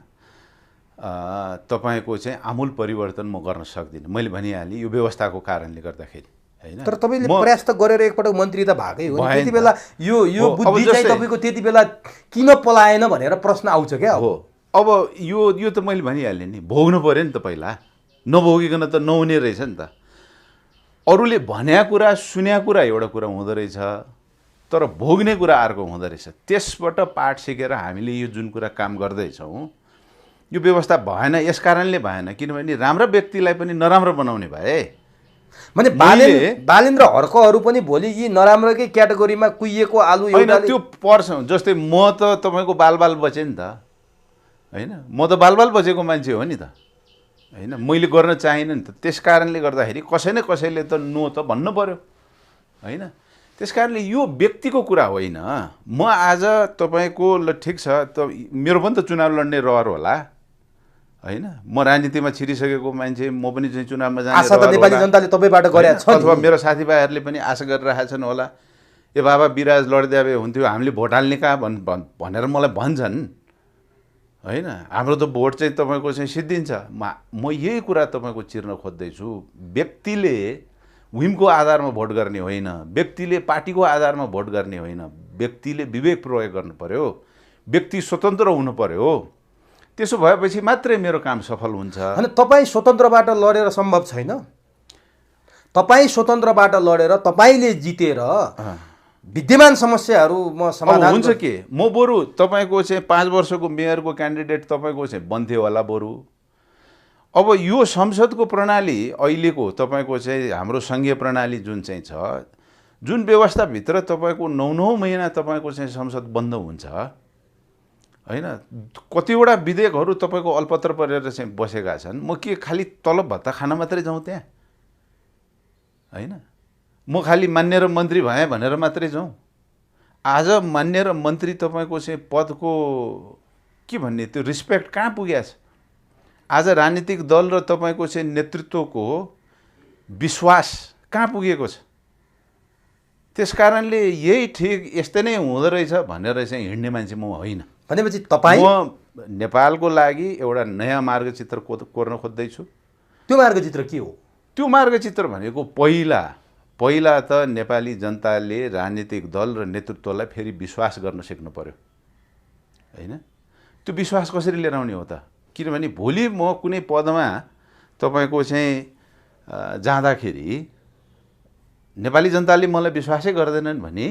तपाईँको चाहिँ आमूल परिवर्तन म गर्न सक्दिनँ। मैले भनिहालेँ यो व्यवस्थाको कारणले गर्दाखेरि होइन। तर तपाईँले प्रयास त गरेर एकपटक मन्त्री त भएकै हो, त्यति बेला यो बुद्धि चाहिँ तपाईँको त्यति बेला किन पलाएन भनेर प्रश्न आउँछ क्या। हो, अब यो त मैले भनिहालेँ नि, भोग्नु पऱ्यो नि त, पहिला नभोगिकन त नहुने रहेछ नि त। अरूले भन्या कुरा सुन्या कुरा एउटा कुरा हुँदो रहेछ, तर भोग्ने कुरा अर्को हुँदो रहेछ। त्यसबाट पाठ सिकेर हामीले यो जुन कुरा काम गर्दैछौँ यो व्यवस्था भएन, यस कारणले भएन किनभने राम्रो व्यक्तिलाई पनि नराम्रो बनाउने भए। भने बालेन र हर्कहरू पनि भोलि यी नराम्रोकै क्याटेगोरीमा कुहिएको आलु होइन, त्यो पर्छ। जस्तै म त तपाईँको बालबाल बचेँ नि त होइन, म त बालबाल बचेको मान्छे हो नि त होइन, मैले गर्न चाहिनँ नि त। त्यस कारणले गर्दाखेरि कसै न कसैले त नो त भन्नु पर्यो होइन। त्यस कारणले यो व्यक्तिको कुरा होइन। म आज तपाईँको ल ठिक छ त, मेरो पनि त चुनाव लड्ने रहर होला होइन। म राजनीतिमा छिरिसकेको मान्छे, म पनि चाहिँ चुनावमा जाने आशा त नेपाली जनताले तपाईँबाट गरेका छन्, अथवा मेरो साथीभाइहरूले पनि आशा गरिरहेका छन् होला। ए बाबा विराज लड्दै भए हुन्थ्यो, हामीले भोट हाल्ने कहाँ भनेर मलाई भन्छन् होइन। हाम्रो त भोट चाहिँ तपाईँको चाहिँ सिद्धिन्छ। म यही कुरा तपाईँको चिर्न खोज्दैछु। व्यक्तिले विमको आधारमा भोट गर्ने होइन, व्यक्तिले पार्टीको आधारमा भोट गर्ने होइन, व्यक्तिले विवेक प्रयोग गर्नु पर्यो, व्यक्ति स्वतन्त्र हुनु पर्यो। त्यसो भएपछि मात्रै मेरो काम सफल हुन्छ। अनि तपाईँ स्वतन्त्रबाट लडेर सम्भव छैन। तपाईँ स्वतन्त्रबाट लडेर तपाईँले जितेर विद्यमान समस्याहरूमा समाधान हुन्छ के। म बरु तपाईँको चाहिँ 5 वर्षको मेयरको क्यान्डिडेट तपाईँको चाहिँ बन्थ्यो होला बरु। अब यो संसदको प्रणाली अहिलेको तपाईँको चाहिँ हाम्रो सङ्घीय प्रणाली जुन चाहिँ छ, जुन व्यवस्थाभित्र तपाईँको 9 महिना तपाईँको चाहिँ संसद बन्द हुन्छ होइन। कतिवटा विधेयकहरू तपाईँको अल्पत्र परेर चाहिँ बसेका छन्। म के खालि तलब भत्ता खान मात्रै जाउँ त्यहाँ होइन, म खालि मान्य र मन्त्री भएँ भनेर मात्रै जाउँ आज मान्य र मन्त्री तपाईँको चाहिँ पदको के भन्ने त्यो रिस्पेक्ट कहाँ पुगेको छ? आज राजनीतिक दल र तपाईँको चाहिँ नेतृत्वको विश्वास कहाँ पुगेको छ? त्यस कारणले यही ठिक यस्तै नै हुँदो रहेछ भनेर चाहिँ हिँड्ने मान्छे म होइन। भनेपछि तपाईँ म नेपालको लागि एउटा नयाँ मार्गचित्र कोर्न खोज्दैछु। त्यो मार्गचित्र के हो? त्यो मार्गचित्र भनेको पहिला त नेपाली जनताले राजनीतिक दल र नेतृत्वलाई फेरि विश्वास गर्न सिक्नु पर्यो हैन? त्यो विश्वास कसरी लिएर आउने हो त? किनभने भोलि म कुनै पदमा तपाईँको चाहिँ जाँदाखेरि नेपाली जनताले मलाई विश्वासै गर्दैनन् भने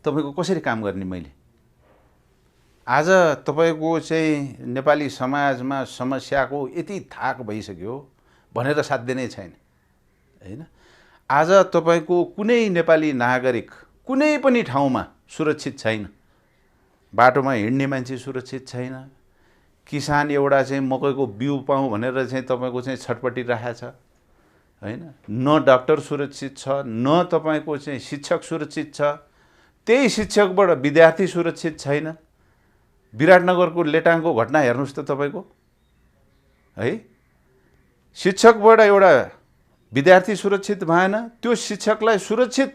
तपाईँको कसरी काम गर्ने मैले? आज तपाईँको चाहिँ नेपाली समाजमा समस्याको यति थाक भइसक्यो भनेर साध्य नै छैन हैन? आज तपाईँको कुनै नेपाली नागरिक कुनै पनि ठाउँमा सुरक्षित छैन। बाटोमा हिँड्ने मान्छे सुरक्षित छैन। किसान एउटा चाहिँ मकैको बिउ पाऊँ भनेर चाहिँ तपाईँको चाहिँ छटपटिरहेको छ हैन? न डाक्टर सुरक्षित छ, न तपाईँको चाहिँ शिक्षक सुरक्षित छ। त्यही शिक्षकबाट विद्यार्थी सुरक्षित छैन। विराटनगरको लेटाङको घटना हेर्नुहोस् त तपाईँको है। शिक्षकबाट एउटा विद्यार्थी सुरक्षित भएन। त्यो शिक्षकलाई सुरक्षित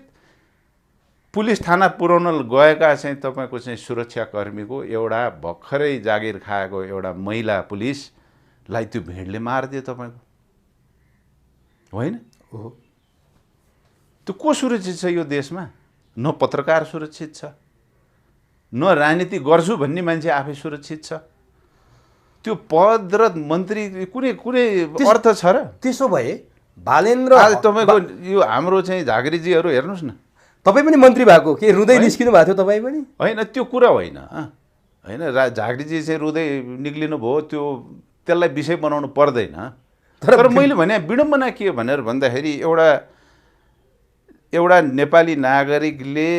पुलिस थाना पुर्याउन गएका चाहिँ तपाईँको चाहिँ सुरक्षाकर्मीको एउटा भर्खरै जागिर खाएको एउटा महिला पुलिसलाई त्यो भिडले मारिदियो तपाईँको होइन? त्यो को सुरक्षित छ यो देशमा? न पत्रकार सुरक्षित छ, न राजनीति गर्छु भन्ने मान्छे आफै सुरक्षित छ। त्यो पद र मन्त्री कुनै अर्थ छ र? त्यसो भए बालेन्द्र आज तपाईँको यो हाम्रो चाहिँ झाँक्रीजीहरू हेर्नुहोस् न, तपाईँ पनि मन्त्री भएको के रुँदै निस्किनु भएको थियो तपाईँ पनि? होइन त्यो कुरा होइन होइन। झाँक्रीजी चाहिँ रुँदै निक्लिनु भयो, त्यसलाई विषय बनाउनु पर्दैन। तर मैले भने विडम्बना के भनेर भन्दाखेरि एउटा नेपाली नागरिकले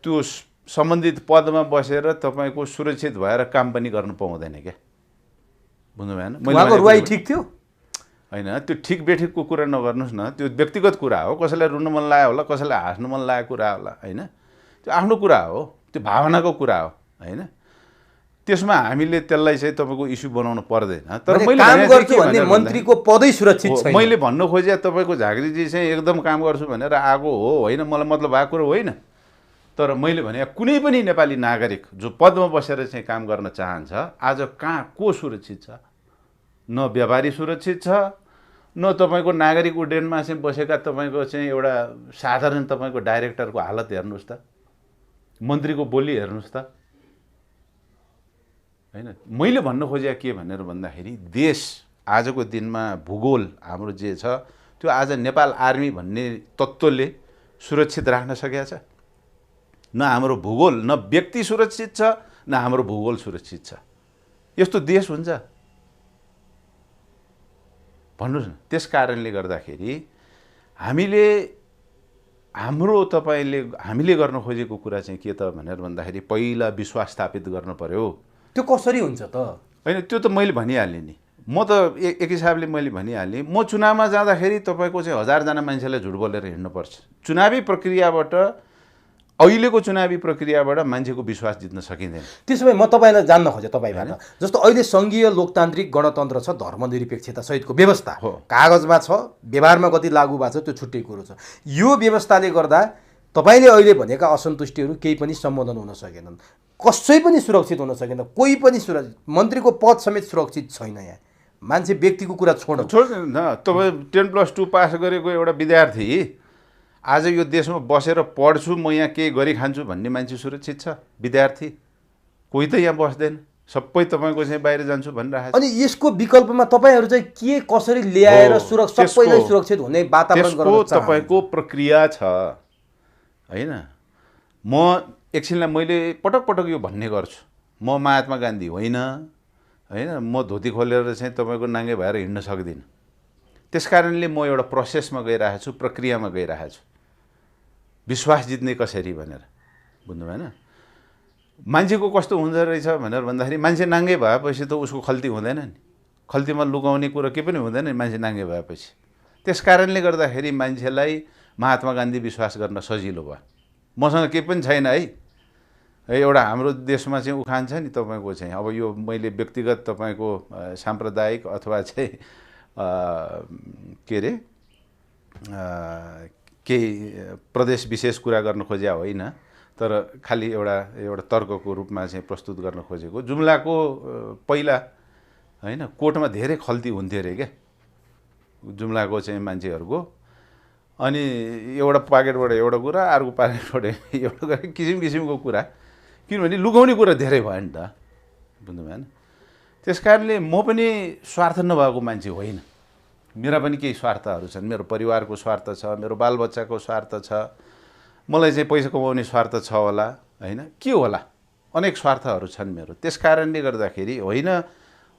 त्यो सम्बन्धित पदमा बसेर तपाईँको सुरक्षित भएर काम पनि गर्न पाउँदैन क्या। बुझ्नु भएन? उहाँको रुवाई ठिक थियो होइन? त्यो ठिक बेठिकको कुरा नगर्नुहोस् न। त्यो व्यक्तिगत कुरा हो। कसैलाई रुन मन लाग्यो होला, कसैलाई हाँस्नु मन लागेको कुरा होला होइन? त्यो आफ्नो कुरा हो, त्यो भावनाको कुरा हो होइन? त्यसमा हामीले त्यसलाई चाहिँ तपाईँको इस्यु बनाउनु पर्दैन। तर मैले मन्त्रीको पदै सुरक्षित छैन। मैले भन्नु खोजे तपाईँको झाँक्रीजी चाहिँ एकदम काम गर्छु भनेर आएको हो होइन, मलाई मतलब भएको कुरो होइन। तर मैले भने कुनै पनि नेपाली नागरिक जो पदमा बसेर चाहिँ काम गर्न चाहन्छ आज कहाँ को सुरक्षित छ? न व्यापारी सुरक्षित छ, न तपाईँको नागरिक उड्डयनमा चाहिँ बसेका तपाईँको चाहिँ एउटा साधारण तपाईँको डाइरेक्टरको हालत हेर्नुहोस् त, मन्त्रीको बोली हेर्नुहोस् त होइन? मैले भन्नु खोजे के भनेर भन्दाखेरि देश आजको दिनमा भूगोल हाम्रो जे छ त्यो आज नेपाल आर्मी भन्ने तत्त्वले सुरक्षित राख्न सकेको छ। न हाम्रो भूगोल, न व्यक्ति सुरक्षित छ, न हाम्रो भूगोल सुरक्षित छ। यस्तो देश हुन्छ भन्नुहोस् न। त्यस कारणले गर्दाखेरि हामीले गर्न खोजेको कुरा चाहिँ के त भनेर भन्दाखेरि पहिला विश्वास स्थापित गर्न पर्यो। त्यो कसरी हुन्छ त? होइन त्यो त मैले भनिहालेँ नि। म त एक हिसाबले मैले भनिहालेँ। म चुनावमा जाँदाखेरि तपाईँको चाहिँ 1000 जना मान्छेलाई झुट बोलेर हिँड्नुपर्छ। चुनावी प्रक्रियाबाट, अहिलेको चुनावी प्रक्रियाबाट मान्छेको विश्वास जित्न सकिँदैन। त्यसो भए म तपाईँलाई जान्न खोजेँ तपाईँबाट, जस्तो अहिले सङ्घीय लोकतान्त्रिक गणतन्त्र छ, धर्मनिरपेक्षता सहितको व्यवस्था हो, कागजमा छ, व्यवहारमा कति लागू भएको छ त्यो छुट्टै कुरो छ। यो व्यवस्थाले गर्दा तपाईँले अहिले भनेका असन्तुष्टिहरू केही पनि सम्बोधन हुन सकेनन्, कसै पनि सुरक्षित हुन सकेन, कोही पनि सुरक्षित, मन्त्रीको पद समेत सुरक्षित छैन। यहाँ मान्छे व्यक्तिको कुरा छोड्नु न। तपाईँ 10+2 पास गरेको एउटा विद्यार्थी आज यो देशमा बसेर पढ्छु, म यहाँ केही गरी खान्छु भन्ने मान्छे सुरक्षित छ? विद्यार्थी कोही त यहाँ बस्दैन, सबै तपाईँको चाहिँ बाहिर जान्छु भनिरहेको छ। अनि यसको विकल्पमा तपाईँहरू चाहिँ के कसरी ल्याएर सबैलाई सुरक्षित हुने वातावरण गर्न चाहनुहुन्छ? तपाईँको प्रक्रिया छ होइन? म एकछिनलाई मैले पटक यो भन्ने गर्छु, म महात्मा गान्धी होइन होइन? म धोती खोलेर चाहिँ तपाईँको नाङ्गे भएर हिँड्न सक्दिनँ। त्यस कारणले म एउटा प्रोसेसमा गइरहेको छु, प्रक्रियामा गइरहेको छु। विश्वास जित्ने कसरी भनेर, बुझ्नु भएन? मान्छेको कस्तो हुँदो रहेछ भनेर भन्दाखेरि मान्छे नाङ्गे भएपछि त उसको खल्ती हुँदैन नि। खल्तीमा लुकाउने कुरो के पनि हुँदैन नि मान्छे नाङ्गे भएपछि। त्यस कारणले गर्दाखेरि मान्छेलाई महात्मा गान्धी विश्वास गर्न सजिलो भयो मसँग केही पनि छैन है। एउटा हाम्रो देशमा चाहिँ उखान छ नि तपाईँको चाहिँ, अब यो मैले व्यक्तिगत तपाईँको साम्प्रदायिक अथवा चाहिँ के अरे केही प्रदेश विशेष कुरा गर्न खोज्या होइन, तर खालि एउटा तर्कको रूपमा चाहिँ प्रस्तुत गर्न खोजेको। जुम्लाको पहिला होइन कोर्टमा धेरै खल्ती हुन्थ्यो अरे क्या जुम्लाको चाहिँ मान्छेहरूको। अनि एउटा पाकेटबाट एउटा कुरा, अर्को पाकेटबाट एउटा कुरा, किसिम किसिमको कुरा, किनभने लुकाउने कुरा धेरै भयो नि त, बुझ्नु भएन। त्यस कारणले म पनि स्वार्थ नभएको मान्छे होइन। मेरा पनि केही स्वार्थहरू छन्, मेरो परिवारको स्वार्थ छ, मेरो बालबच्चाको स्वार्थ छ, मलाई चाहिँ पैसा कमाउने स्वार्थ छ होला होइन, के होला, अनेक स्वार्थहरू छन् मेरो। त्यस कारणले गर्दाखेरि होइन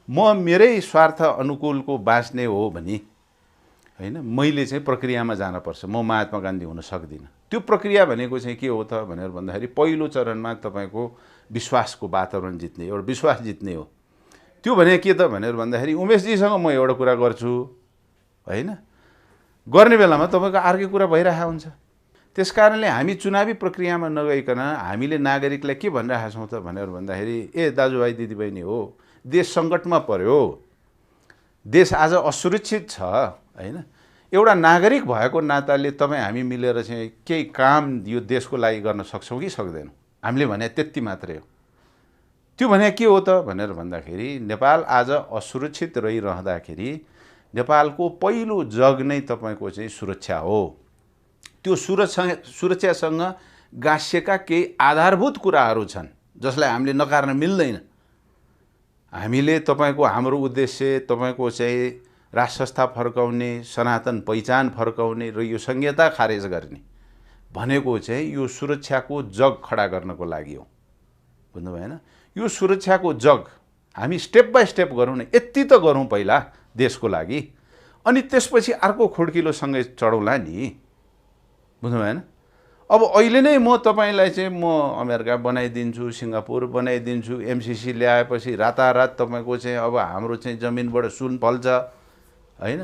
म मेरै स्वार्थ अनुकूलको बाँच्ने हो भने होइन मैले चाहिँ प्रक्रियामा जानुपर्छ। म महात्मा गान्धी हुन सक्दिनँ। त्यो प्रक्रिया भनेको चाहिँ के हो त भनेर भन्दाखेरि पहिलो चरणमा तपाईँको विश्वासको वातावरण जित्ने, एउटा विश्वास जित्ने हो। त्यो भने के त भनेर भन्दाखेरि उमेशजीसँग म एउटा कुरा गर्छु होइन, गर्ने बेलामा तपाईँको अर्कै कुरा भइरहेको हुन्छ। त्यस कारणले हामी चुनावी प्रक्रियामा नगइकन हामीले नागरिकलाई के भनिरहेका छौँ त भनेर भन्दाखेरि ए दाजुभाइ दिदीबहिनी हो, देश सङ्कटमा पर्यो, देश आज असुरक्षित छ होइन, एउटा नागरिक भएको नाताले तपाईँ हामी मिलेर चाहिँ केही काम यो देशको लागि गर्न सक्छौँ कि सक्दैनौँ? हामीले भने त्यति मात्रै हो। त्यो भने के हो त भनेर भन्दाखेरि नेपाल आज असुरक्षित रहिरहँदाखेरि नेपालको पहिलो जग नै तपाईँको चाहिँ सुरक्षा हो। त्यो सुरक्षासँग गाँसिएका केही आधारभूत कुराहरू छन् जसलाई हामीले नकार्न मिल्दैन। हामीले तपाईँको हाम्रो उद्देश्य तपाईँको चाहिँ राष्ट्र संस्था फर्काउने, सनातन पहिचान फर्काउने र यो संहिता खारेज गर्ने भनेको चाहिँ यो सुरक्षाको जग खडा गर्नको लागि हो, बुझ्नु भएन। यो सुरक्षाको जग हामी स्टेप बाई स्टेप गरौँ न, यति त गरौँ पहिला देशको लागि, अनि त्यसपछि अर्को खुड्किलोसँगै चढौँला नि, बुझ्नु भएन। अब अहिले नै म तपाईँलाई चाहिँ म अमेरिका बनाइदिन्छु, सिङ्गापुर बनाइदिन्छु, एमसिसी ल्याएपछि रातारात तपाईँको चाहिँ अब हाम्रो चाहिँ जमिनबाट सुन फल्छ होइन।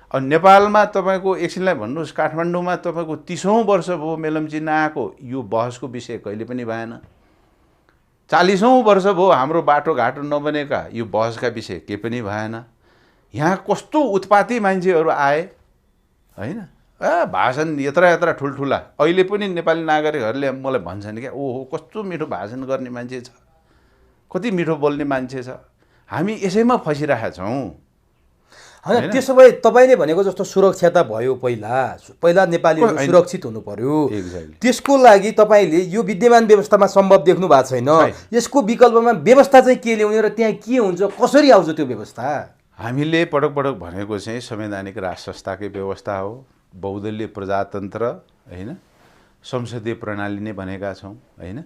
अब नेपालमा तपाईँको एकछिनलाई भन्नुहोस्, काठमाडौँमा तपाईँको 30औं वर्ष भयो मेलम्ची नआएको, यो बहसको विषय कहिले पनि भएन। 40औं वर्ष भयो हाम्रो बाटोघाटो नबनेका, यो बहसका विषय केही पनि भएन। यहाँ कस्तो उत्पाती मान्छेहरू आए होइन, भाषण यत्रा यत्रा ठुल्ठुला। अहिले पनि नेपाली नागरिकहरूले मलाई भन्छन् क्या, ओहो कस्तो मिठो भाषण गर्ने मान्छे छ, कति मिठो बोल्ने मान्छे छ। हामी यसैमा फसिरहेका छौँ होइन। त्यसो भए तपाईँले भनेको जस्तो सुरक्षा त भयो, पहिला नेपालीहरू सुरक्षित हुनु पर्यो। त्यसको लागि तपाईँले यो विद्यमान व्यवस्थामा सम्भव देख्नु भएको छैन। यसको विकल्पमा व्यवस्था चाहिँ के ल्याउने र त्यहाँ के हुन्छ, कसरी आउँछ त्यो व्यवस्था? हामीले पटक पटक भनेको चाहिँ संवैधानिक राष्ट्र संस्थाकै व्यवस्था हो, बहुदलीय प्रजातन्त्र होइन, संसदीय प्रणाली नै भनेका छौँ होइन।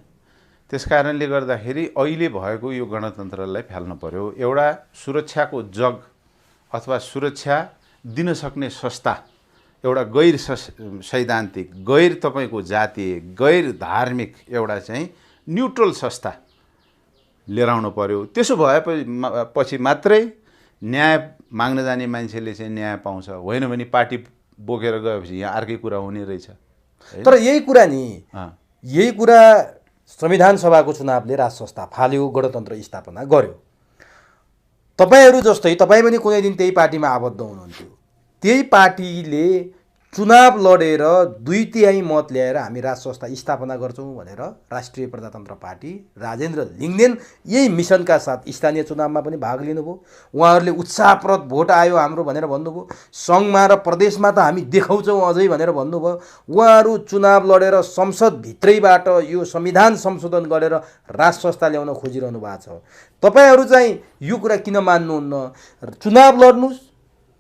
त्यस कारणले गर्दाखेरि अहिले भएको यो गणतन्त्रलाई फाल्नु पर्यो। एउटा सुरक्षाको जग अथवा सुरक्षा दिन सक्ने संस्था, एउटा गैर सैद्धान्तिक, गैर तपाईँको जातीय, गैर धार्मिक एउटा चाहिँ न्युट्रल संस्था लिएर आउनु पर्यो। त्यसो भएपछि मात्रै न्याय माग्न जाने मान्छेले चाहिँ न्याय पाउँछ, होइन भने पार्टी बोकेर गएपछि यहाँ अर्कै कुरा हुने रहेछ। तर यही कुरा नि, यही कुरा संविधान सभाको चुनावले राष्ट्र संस्था फाल्यो, गणतन्त्र स्थापना गर्यो। तपाईँहरू जस्तै तपाईँ पनि कुनै दिन त्यही पार्टीमा आबद्ध हुनुहुन्थ्यो। त्यही पार्टीले चुनाव लडेर 2/3 मत ल्याएर हामी राष्ट्र संस्था स्थापना गर्छौँ भनेर राष्ट्रिय प्रजातन्त्र पार्टी राजेन्द्र लिङ्गदेन यही मिसनका साथ स्थानीय चुनावमा पनि भाग लिनुभयो। उहाँहरूले उत्साहप्रद भोट आयो हाम्रो भनेर भन्नुभयो। सङ्घमा र प्रदेशमा त हामी देखाउँछौँ अझै भनेर भन्नुभयो। उहाँहरू चुनाव लडेर संसदभित्रैबाट यो संविधान संशोधन गरेर राष्ट्र संस्था ल्याउन खोजिरहनु भएको छ। तपाईँहरू चाहिँ यो कुरा किन मान्नुहुन्न? चुनाव लड्नुहोस्,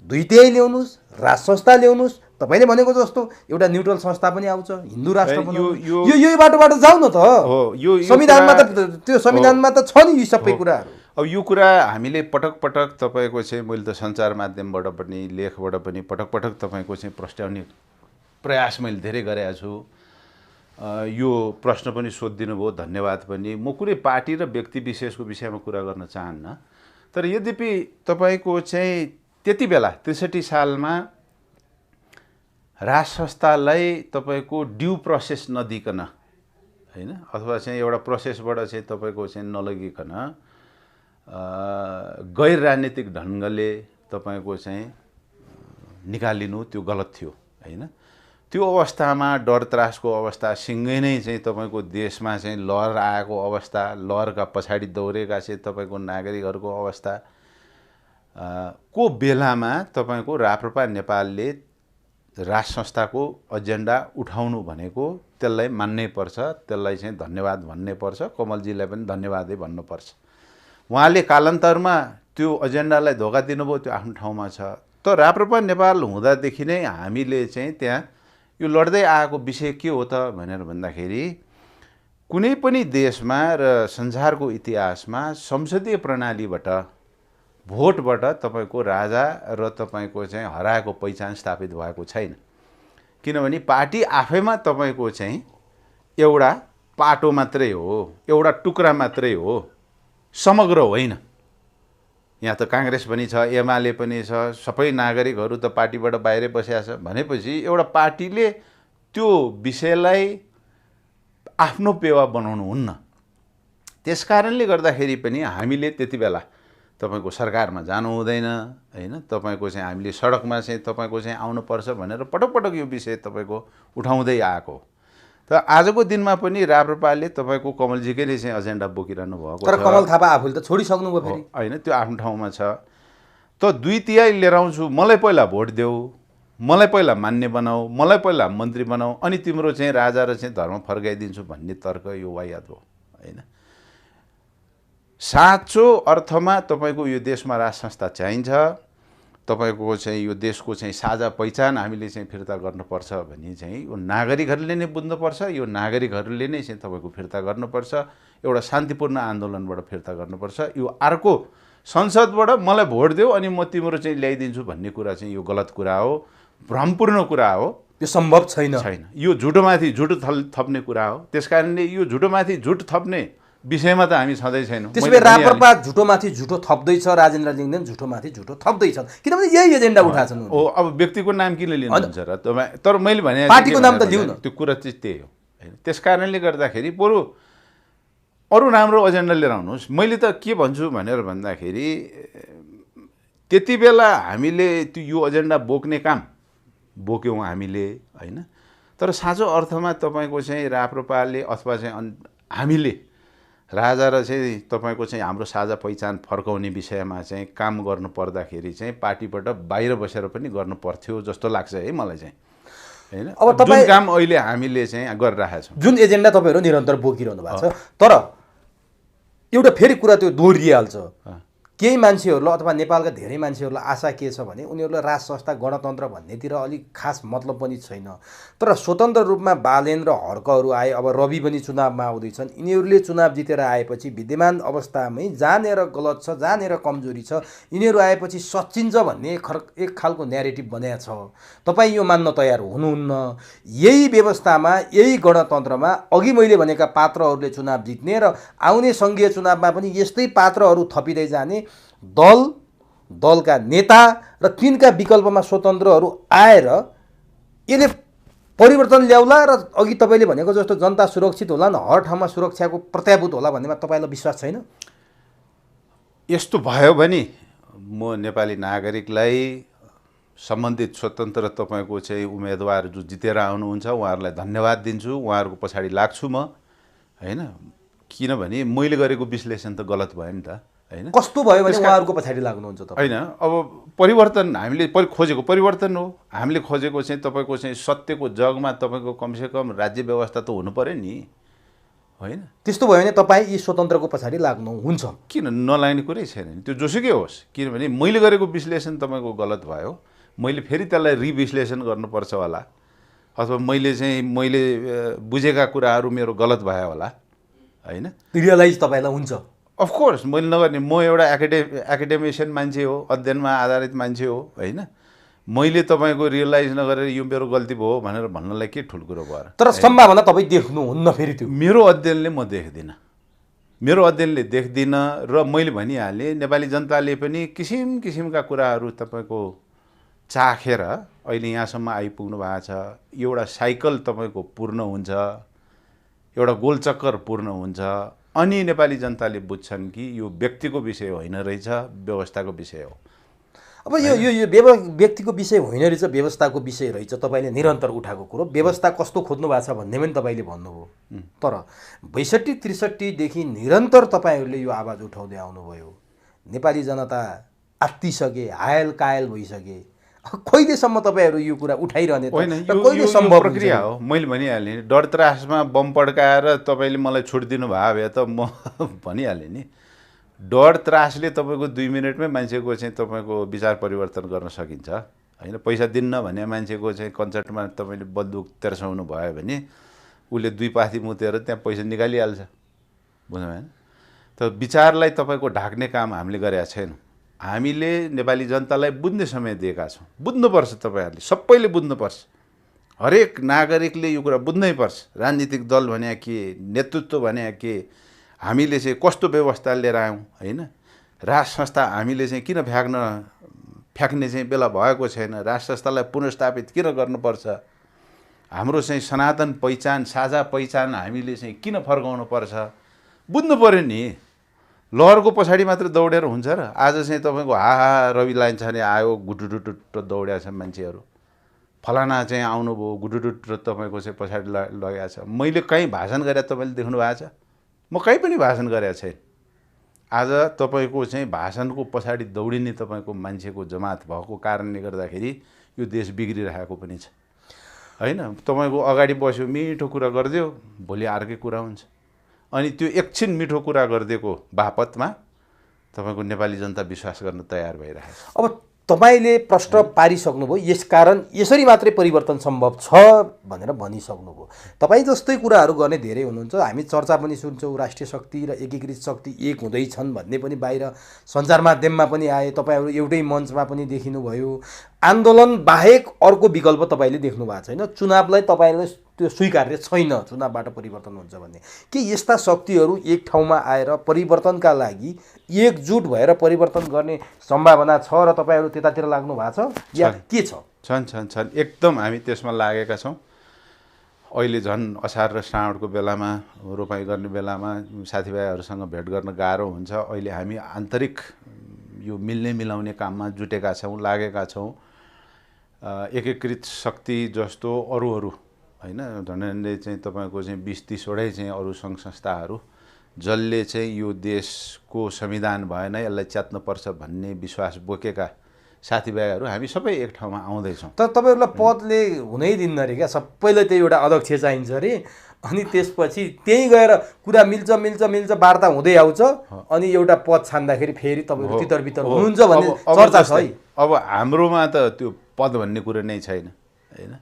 2/3 ल्याउनुहोस्, राष्ट्र संस्था ल्याउनुहोस्। तपाईँले भनेको जस्तो एउटा न्युट्रल संस्था पनि आउँछ, हिन्दू राष्ट्र पनि, यो बाटोबाट जाऊ न त। संविधानमा त त्यो संविधानमा त छ नि यी सबै कुराहरू। अब यो कुरा हामीले पटक पटक तपाईँको चाहिँ मैले त सञ्चार माध्यमबाट पनि लेखबाट पनि पटक पटक तपाईँको चाहिँ प्रस्ट्याउने प्रयास मैले धेरै गरेको छु। यो प्रश्न पनि सोधिदिनु भयो, धन्यवाद पनि। म कुनै पार्टी र व्यक्ति विशेषको विषयमा कुरा गर्न चाहन्न, तर यद्यपि तपाईँको चाहिँ त्यति बेला 63 सालमा राष्ट्र संस्थालाई तपाईँको ड्यू प्रोसेस नदिकन होइन, अथवा चाहिँ एउटा प्रोसेसबाट चाहिँ तपाईँको चाहिँ नलगिकन गैर राजनीतिक ढङ्गले तपाईँको चाहिँ निकालिनु त्यो गलत थियो होइन। त्यो अवस्थामा डर त्रासको अवस्था सँगै नै चाहिँ तपाईँको देशमा चाहिँ लहर आएको अवस्था, लहरका पछाडि दौडेका चाहिँ तपाईँको नागरिकहरूको अवस्था को बेलामा तपाईँको राप्रपा नेपालले राज संस्थाको एजेन्डा उठाउनु भनेको त्यसलाई मान्नै पर्छ, त्यसलाई चाहिँ धन्यवाद भन्नै पर्छ, कमलजीलाई पनि धन्यवादै भन्नुपर्छ। उहाँले कालान्तरमा त्यो एजेन्डालाई धोका दिनुभयो, त्यो आफ्नो ठाउँमा छ। तर राप्रपा नेपाल हुँदादेखि नै हामीले चाहिँ त्यहाँ यो लड्दै आएको विषय के हो त भनेर भन्दाखेरि कुनै पनि देशमा र संसारको इतिहासमा संसदीय प्रणालीबाट भोटबाट तपाईँको राजा र तपाईँको चाहिँ हराएको पहिचान स्थापित भएको छैन। किनभने पार्टी आफैमा तपाईँको चाहिँ एउटा पाटो मात्रै हो, एउटा टुक्रा मात्रै हो, समग्र होइन। यहाँ त काङ्ग्रेस पनि छ, एमाले पनि छ, सबै नागरिकहरू त पार्टीबाट बाहिरै बसेका छ भनेपछि एउटा पार्टीले त्यो विषयलाई आफ्नो पेवा बनाउनु हुन्न। त्यस कारणले गर्दाखेरि पनि हामीले त्यति बेला तपाईँको सरकारमा जानु हुँदैन होइन, तपाईँको चाहिँ हामीले सडकमा चाहिँ तपाईँको चाहिँ आउनुपर्छ भनेर पटक पटक यो विषय तपाईँको उठाउँदै आएको। तर आजको दिनमा पनि राप्रपाले तपाईँको कमलजीकै चाहिँ एजेन्डा बोकिरहनु भएको छ। तर कमल थापा आफूले त छोडिसक्नुभयो फेरि होइन, त्यो आफ्नो ठाउँमा छ। त 2/3 लिएर आउँछु, मलाई पहिला भोट देऊ, मलाई पहिला मान्य बनाऊ, मलाई पहिला मन्त्री बनाऊ, अनि तिम्रो चाहिँ राजा र चाहिँ धर्म फर्काइदिन्छु भन्ने तर्क यो वायात हो होइन। साँचो अर्थमा तपाईँको यो देशमा राज संस्था चाहिन्छ, तपाईँको चाहिँ यो देशको चाहिँ साझा पहिचान हामीले चाहिँ फिर्ता गर्नुपर्छ भने चाहिँ यो नागरिकहरूले नै बुझ्नुपर्छ, यो नागरिकहरूले नै चाहिँ तपाईँको फिर्ता गर्नुपर्छ, एउटा शान्तिपूर्ण आन्दोलनबाट फिर्ता गर्नुपर्छ। यो अर्को संसदबाट मलाई भोट देऊ अनि म तिम्रो चाहिँ ल्याइदिन्छु भन्ने कुरा चाहिँ यो गलत कुरा हो, भ्रमपूर्ण कुरा हो, यो सम्भव छैन। यो झुटोमाथि झुट थप्ने कुरा हो। त्यस कारणले यो झुटोमाथि झुट थप्ने विषयमा त हामी छँदै छैनौँ। त्यसैले राप्रपा झुटोमाथि झुटो थप्दैछ, राजेन्द्र लिङ्गदेन झुटोमाथि झुटो थप्दैछन्, किनभने यही एजेन्डा उठाछन्। हो, अब व्यक्तिको नाम किन लिनुहुन्छ र तपाईँ? तर मैले भने पार्टीको नाम त लिउँ न, त्यो कुरा चाहिँ त्यही हो होइन। त्यस कारणले गर्दाखेरि बरु अरू राम्रो एजेन्डा लिएर आउनुहोस्। मैले त के भन्छु भनेर भन्दाखेरि त्यति बेला हामीले त्यो यो एजेन्डा बोक्ने काम बोक्यौँ हामीले होइन। तर साँचो अर्थमा तपाईँको चाहिँ राप्रपाले अथवा चाहिँ हामीले राजा र चाहिँ तपाईँको चाहिँ हाम्रो साझा पहिचान फर्काउने विषयमा चाहिँ काम गर्नु पर्दाखेरि चाहिँ पार्टीबाट बाहिर बसेर पनि गर्नु पर्थ्यो जस्तो लाग्छ है मलाई चाहिँ होइन। अब जुन काम अहिले हामीले चाहिँ गरिरहेका छौँ, जुन एजेन्डा तपाईँहरू निरन्तर बोकिरहनु भएको छ, तर एउटा फेरि कुरा त्यो दोहोरिहाल्छ। केही मान्छेहरूलाई अथवा नेपालका धेरै मान्छेहरूलाई आशा के छ भने उनीहरूलाई राज संस्था गणतन्त्र भन्नेतिर अलिक खास मतलब पनि छैन। तर स्वतन्त्र रूपमा बालेन र हर्कहरू आए, अब रवि पनि चुनावमा आउँदैछन्, यिनीहरूले चुनाव जितेर आएपछि विद्यमान अवस्थामै जहाँनिर गलत छ, जहाँनिर कमजोरी छ, यिनीहरू आएपछि सचिन्छ भन्ने एक खालको न्यारेटिभ बनाएको छ। तपाईँ यो मान्न तयार हुनुहुन्न? यही व्यवस्थामा, यही गणतन्त्रमा अघि मैले भनेका पात्रहरूले चुनाव जित्ने र आउने सङ्घीय चुनावमा पनि यस्तै पात्रहरू थपिँदै जाने, दलका नेता र तिनका विकल्पमा स्वतन्त्रहरू आएर यसले परिवर्तन ल्याउला र अघि तपाईँले भनेको जस्तो जनता सुरक्षित होला न, हर ठाउँमा सुरक्षाको प्रत्याभूत होला भन्नेमा तपाईँलाई विश्वास छैन? यस्तो भयो भने म नेपाली नागरिकलाई सम्बन्धित स्वतन्त्र तपाईँको चाहिँ उम्मेदवार जो जितेर आउनुहुन्छ उहाँहरूलाई धन्यवाद दिन्छु, उहाँहरूको पछाडि लाग्छु म होइन। किनभने मैले गरेको विश्लेषण त गलत भयो नि त होइन। कस्तो भयो भने उहाँहरूको पछाडि लाग्नुहुन्छ त होइन। अब परिवर्तन हामीले खोजेको परिवर्तन हो, हामीले खोजेको चाहिँ तपाईँको चाहिँ सत्यको जगमा तपाईँको कमसेकम राज्य व्यवस्था त हुनु पर्यो नि होइन। त्यस्तो भयो भने तपाईँ यी स्वतन्त्रको पछाडि लाग्नुहुन्छ? किन नलाग्ने कुरै छैन नि, त्यो जोसुकै होस्। किनभने मैले गरेको विश्लेषण तपाईँको गलत भयो, मैले फेरि त्यसलाई रिविश्लेषण गर्नुपर्छ होला, अथवा मैले बुझेका कुराहरू मेरो गलत भयो होला होइन। रियलाइज तपाईँलाई हुन्छ? अफकोर्स मैले नगर्ने, म एउटा एकाडेमिसियन मान्छे हो, अध्ययनमा आधारित मान्छे हो होइन। मैले तपाईँको रियलाइज नगरेर यो मेरो गल्ती भयो भनेर भन्नलाई के ठुलो कुरो भयो? तर सम्भावना तपाईँ देख्नुहुन्न फेरि? त्यो मेरो अध्ययनले म देख्दिनँ, मेरो अध्ययनले देख्दिनँ। र मैले भनिहालेँ नेपाली जनताले पनि किसिम किसिमका कुराहरू तपाईँको चाखेर अहिले यहाँसम्म आइपुग्नु भएको छ। एउटा साइकल तपाईँको पूर्ण हुन्छ, एउटा गोलचक्कर पूर्ण हुन्छ। अनि नेपाली जनताले बुझ्छन् कि यो व्यक्तिको विषय होइन रहेछ, व्यवस्थाको विषय हो। अब यो व्यक्तिको विषय होइन रहेछ, व्यवस्थाको विषय रहेछ। तपाईँले निरन्तर उठाएको कुरो व्यवस्था कस्तो खोज्नु भएको छ भन्ने पनि तपाईँले भन्नुभयो। तर 62-63देखि निरन्तर तपाईँहरूले यो आवाज उठाउँदै आउनुभयो। नेपाली जनता आत्तिसके, हायल कायल भइसके। कहिलेसम्म तपाईँहरू यो कुरा उठाइरहने त? होइन, कहिले यो सम्भव प्रक्रिया हो। मैले भनिहालेँ नि, डर त्रासमा बम पड्काएर तपाईँले मलाई छुट दिनु भए त म भनिहालेँ नि। डर त्रासले तपाईँको 2 मिनटमै मान्छेको चाहिँ तपाईँको विचार परिवर्तन गर्न सकिन्छ होइन। पैसा दिन्न भने मान्छेको चाहिँ कन्सर्टमा तपाईँले बन्दुक तेर्साउनु भयो भने उसले 2 पाथी मुतेर त्यहाँ पैसा निकालिहाल्छ, बुझ्नु भएन? त विचारलाई तपाईँको ढाक्ने काम हामीले गरेका छैनौँ। हामीले नेपाली जनतालाई बुझ्ने समय दिएका छौँ। बुझ्नुपर्छ, तपाईँहरूले सबैले बुझ्नुपर्छ। हरेक नागरिकले यो कुरा बुझ्नै पर्छ। राजनीतिक दल भने के, नेतृत्व भने के, हामीले चाहिँ कस्तो व्यवस्था लिएर आयौँ होइन। राज संस्था हामीले चाहिँ किन फ्याक्ने चाहिँ बेला भएको छैन। राज संस्थालाई पुनर्स्थापित किन गर्नुपर्छ। हाम्रो चाहिँ सनातन पहिचान, साझा पहिचान हामीले चाहिँ किन फर्काउनु पर्छ, बुझ्नु पऱ्यो नि। लहरको पछाडि मात्र दौडेर हुन्छ र? आज चाहिँ तपाईँको हाहा रवि लान्छाने आयो, गुटुटुट दौड्या छ मान्छेहरू, फलाना चाहिँ आउनुभयो गुटुटुट तपाईँको चाहिँ पछाडि लगेको छ। मैले कहीँ भाषण गरेँ तपाईँले देख्नु भएको छ? म कहीँ पनि भाषण गरेको छैन। आज तपाईँको चाहिँ भाषणको पछाडि दौडिने तपाईँको मान्छेको जमात भएको कारणले गर्दाखेरि यो देश बिग्रिरहेको पनि छ होइन। तपाईँको अगाडि बस्यो, मिठो कुरा गरिदियो, भोलि अर्कै कुरा हुन्छ। अनि त्यो एकछिन मिठो कुरा गरिदिएको बापतमा तपाईँको नेपाली जनता विश्वास गर्न तयार भइरहेको छ। अब तपाईँले प्रश्न पारिसक्नुभयो, यसकारण यसरी मात्रै परिवर्तन सम्भव छ भनेर भनिसक्नुभयो। तपाईँ जस्तै कुराहरू गर्ने धेरै हुनुहुन्छ। हामी चर्चा पनि सुन्छौँ, राष्ट्रिय शक्ति र एकीकृत शक्ति एक हुँदैछन् भन्ने पनि बाहिर सञ्चार माध्यममा पनि आए। तपाईँहरू एउटै मञ्चमा पनि देखिनुभयो। आन्दोलन बाहेक अर्को विकल्प तपाईँले देख्नु भएको छैन। चुनावलाई तपाईँले त्यो स्वीकार्य छैन, चुनावबाट परिवर्तन हुन्छ भन्ने। के यस्ता शक्तिहरू एक ठाउँमा आएर परिवर्तनका लागि एकजुट भएर परिवर्तन गर्ने सम्भावना छ र तपाईँहरू त्यतातिर लाग्नु भएको छ या के छ? छन् एकदम हामी त्यसमा लागेका छौँ। अहिले झन् असार र श्रावणको बेलामा रोपाइँ गर्ने बेलामा साथीभाइहरूसँग भेट गर्न गाह्रो हुन्छ। अहिले हामी आन्तरिक यो मिल्ने मिलाउने काममा जुटेका छौँ, लागेका छौँ। एकीकृत शक्ति जस्तो अरू होइन, धनले चाहिँ तपाईँको चाहिँ 20-30वटै चाहिँ अरू सङ्घ संस्थाहरू जसले चाहिँ यो देशको संविधान भएन, यसलाई च्यात्नुपर्छ भन्ने विश्वास बोकेका साथीभाइहरू हामी सबै एक ठाउँमा आउँदैछौँ। तर तपाईँहरूलाई पदले हुनै दिन्न अरे क्या? सबैलाई त्यही एउटा अध्यक्ष चाहिन्छ अरे। अनि त्यसपछि त्यहीँ गएर कुरा मिल्छ वार्ता हुँदै आउँछ। अनि एउटा पद छान्दाखेरि फेरि तपाईँहरू तितर-बितर हुनुहुन्छ भन्ने चर्चा छ है। अब हाम्रोमा त त्यो पद भन्ने कुरो नै छैन होइन।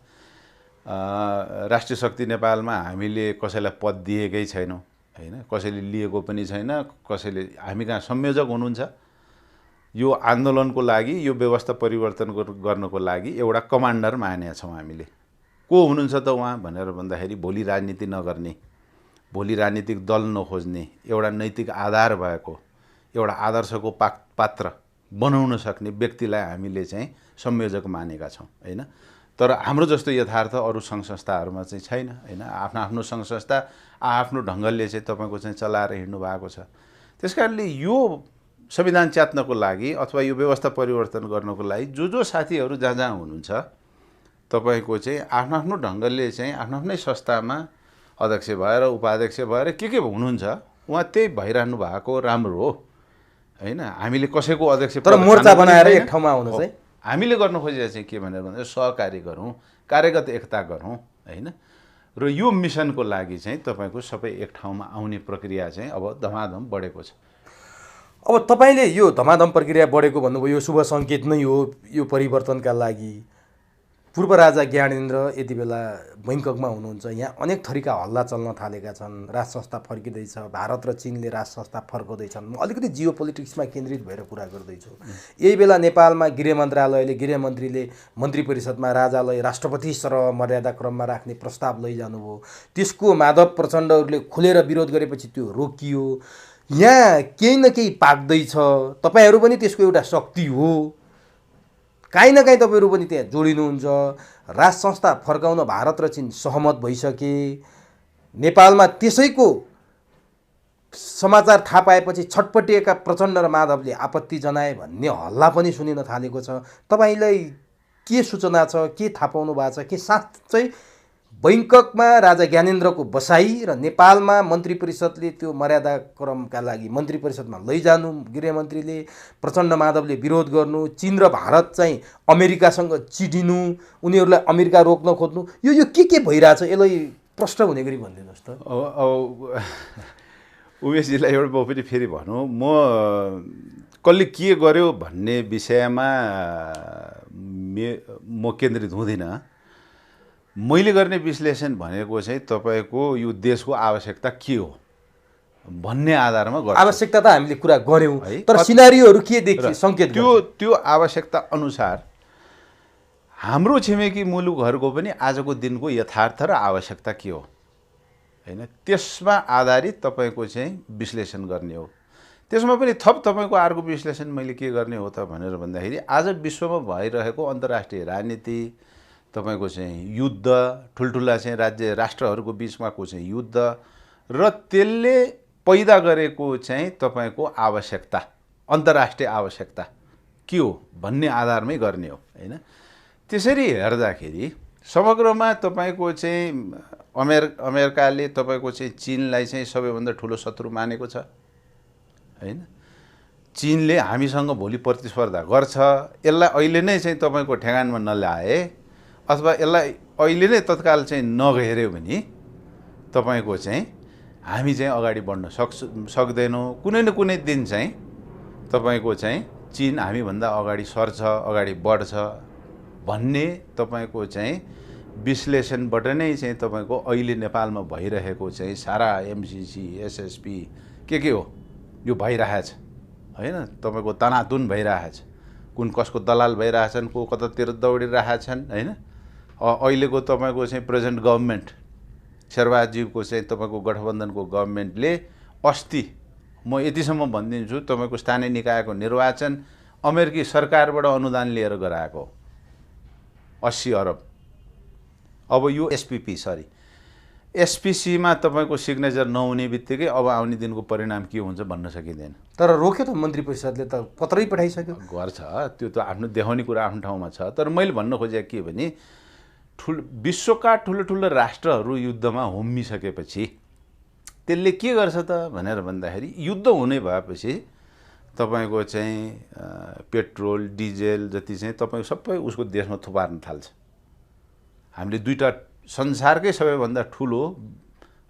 राष्ट्रिय शक्ति नेपालमा हामीले कसैलाई पद दिएकै छैनौँ होइन, कसैले लिएको पनि छैन। कसैले हामी कहाँ संयोजक हुनुहुन्छ। यो आन्दोलनको लागि, यो व्यवस्था परिवर्तन गर्नको लागि एउटा कमान्डर मानेका छौँ हामीले। को हुनुहुन्छ त उहाँ भनेर भन्दाखेरि भोलि राजनीति नगर्ने, भोलि राजनीतिक दल नखोज्ने, एउटा नैतिक आधार भएको, एउटा आदर्शको पात्र बनाउन सक्ने व्यक्तिलाई हामीले चाहिँ संयोजक मानेका छौँ होइन। तर हाम्रो जस्तो यथार्थ अरू सङ्घ संस्थाहरूमा चाहिँ छैन होइन। आफ्नो आफ्नो सङ्घ संस्था आफ्नो ढङ्गले चाहिँ तपाईँको चाहिँ चलाएर हिँड्नु भएको छ। त्यस कारणले यो संविधान च्यात्नको लागि अथवा यो व्यवस्था परिवर्तन गर्नको लागि जो साथीहरू जहाँ हुनुहुन्छ तपाईँको चाहिँ आफ्नो आफ्नो ढङ्गले चाहिँ आफ्नो आफ्नै संस्थामा अध्यक्ष भएर उपाध्यक्ष भएर के हुनुहुन्छ, उहाँ त्यही भइरहनु भएको राम्रो हो होइन। हामीले कसैको अध्यक्ष तर मोर्चा बनाएर एक ठाउँमा आउनु चाहिँ हामीले गर्न खोजेको चाहिँ के भनेर भन्दा सहकारी गरौँ, कार्यगत एकता गरौँ होइन। र यो मिसनको लागि चाहिँ तपाईँको सबै एक ठाउँमा आउने प्रक्रिया चाहिँ अब धमाधम बढेको छ। अब तपाईँले यो धमाधम प्रक्रिया बढेको भन्नुभयो, यो शुभ सङ्केत नै हो यो परिवर्तनका लागि। पूर्व राजा ज्ञानेन्द्र यति बेला बैङ्ककमा हुनुहुन्छ। यहाँ अनेक थरीका हल्ला चल्न थालेका छन्। राज संस्था फर्किँदैछ, भारत र चीनले राज संस्था फर्काउँदैछन्। म अलिकति जियो पोलिटिक्समा केन्द्रित भएर कुरा गर्दैछु। यही बेला नेपालमा गृह मन्त्रालयले, गृहमन्त्रीले मन्त्री परिषदमा राजालाई राष्ट्रपति सरह मर्यादा क्रममा राख्ने प्रस्ताव लैजानुभयो। त्यसको माधव प्रचण्डहरूले खुलेर विरोध गरेपछि त्यो रोकियो। यहाँ केही न केही पाक्दैछ। तपाईँहरू पनि त्यसको एउटा शक्ति हो। काहीँ न काहीँ तपाईँहरू पनि त्यहाँ जोडिनुहुन्छ। राज संस्था फर्काउन भारत र चीन सहमत भइसके। नेपालमा त्यसैको समाचार थाहा पाएपछि छटपटिएका प्रचण्ड र माधवले आपत्ति जनाए भन्ने हल्ला पनि सुनिन थालेको छ। तपाईँलाई के सूचना छ, के थाहा पाउनु भएको छ कि साँच्चै बैङ्ककमा राजा ज्ञानेन्द्रको बसाई र नेपालमा मन्त्री परिषदले त्यो मर्यादा क्रमका लागि मन्त्री परिषदमा लैजानु, गृहमन्त्रीले प्रचण्ड माधवले विरोध गर्नु, चीन र भारत चाहिँ अमेरिकासँग चिडिनु, उनीहरूलाई अमेरिका रोक्न खोज्नु, यो के भइरहेछ यसलाई प्रश्न हुने गरी भनिदिनुहोस् त। उमेशजीलाई एउटा म पनि फेरि भनौँ, म कसले के गर्यो भन्ने विषयमा म केन्द्रित हुँदिनँ। मैले गर्ने विश्लेषण भनेको चाहिँ तपाईँको यो देशको आवश्यकता के हो भन्ने आधारमा गर्छु। आवश्यकता त हामीले कुरा गऱ्यौँ है, तर सिनारीहरू के देखियो सङ्केत त्यो आवश्यकता अनुसार हाम्रो छिमेकी मुलुकहरूको पनि आजको दिनको यथार्थ र आवश्यकता के हो हैन, त्यसमा आधारित तपाईँको चाहिँ विश्लेषण गर्ने हो। त्यसमा पनि थप तपाईँको अर्को विश्लेषण मैले के गर्ने हो त भनेर भन्दाखेरि आज विश्वमा भइरहेको अन्तर्राष्ट्रिय राजनीति, तपाईँको चाहिँ युद्ध, ठुल्ठुला चाहिँ राष्ट्रहरूको बिचमाको चाहिँ युद्ध र त्यसले पैदा गरेको चाहिँ तपाईँको आवश्यकता, अन्तर्राष्ट्रिय आवश्यकता के हो भन्ने आधारमै गर्ने हो हैन। त्यसरी हेर्दाखेरि समग्रमा तपाईँको चाहिँ अमेरिकाले तपाईँको चाहिँ चीनलाई चाहिँ सबैभन्दा ठुलो शत्रु मानेको छ हैन। चीनले हामीसँग भोलि प्रतिस्पर्धा गर्छ, यसलाई अहिले नै चाहिँ तपाईँको ठेगानमा नल्याए अथवा यसलाई अहिले नै तत्काल चाहिँ नगेर्यो भने तपाईँको चाहिँ हामी चाहिँ अगाडि बढ्न सक्दैनौँ। कुनै न कुनै दिन चाहिँ तपाईँको चाहिँ चीन हामीभन्दा अगाडि सर्छ, अगाडि बढ्छ भन्ने तपाईँको चाहिँ विश्लेषणबाट नै चाहिँ तपाईँको अहिले नेपालमा भइरहेको चाहिँ सारा एमसिसी, एसएसपी के हो यो भइरहेछ हैन। तपाईँको तनातुन भइरहेछ, कुन कसको दलाल भइरहेछन्, को कतातिर दौडिरहेछन् हैन। अहिलेको तपाईँको चाहिँ प्रेजेन्ट गभर्मेन्ट शेरबहादुरजीको चाहिँ तपाईँको गठबन्धनको गभर्मेन्टले अस्ति म यतिसम्म भनिदिन्छु, तपाईँको स्थानीय निकायको निर्वाचन अमेरिकी सरकारबाट अनुदान लिएर गराएको 80 अरब। अब यो एसपीसीमा तपाईँको सिग्नेचर नहुने बित्तिकै अब आउने दिनको परिणाम के हुन्छ भन्न सकिँदैन। तर रोक्यो त मन्त्री परिषदले त पत्रै पठाइसक्यो। गर्छ, त्यो त आफ्नो देखाउने कुरा आफ्नो ठाउँमा छ। तर मैले भन्न खोजेको के भने विश्वका ठुलो राष्ट्रहरू युद्धमा होमिसकेपछि त्यसले के गर्छ त भनेर भन्दाखेरि युद्ध हुने भएपछि तपाईँको चाहिँ पेट्रोल डिजेल जति चाहिँ तपाईँ सबै उसको देशमा थुपार्न थाल्छ। हामीले दुईटा संसारकै सबैभन्दा ठुलो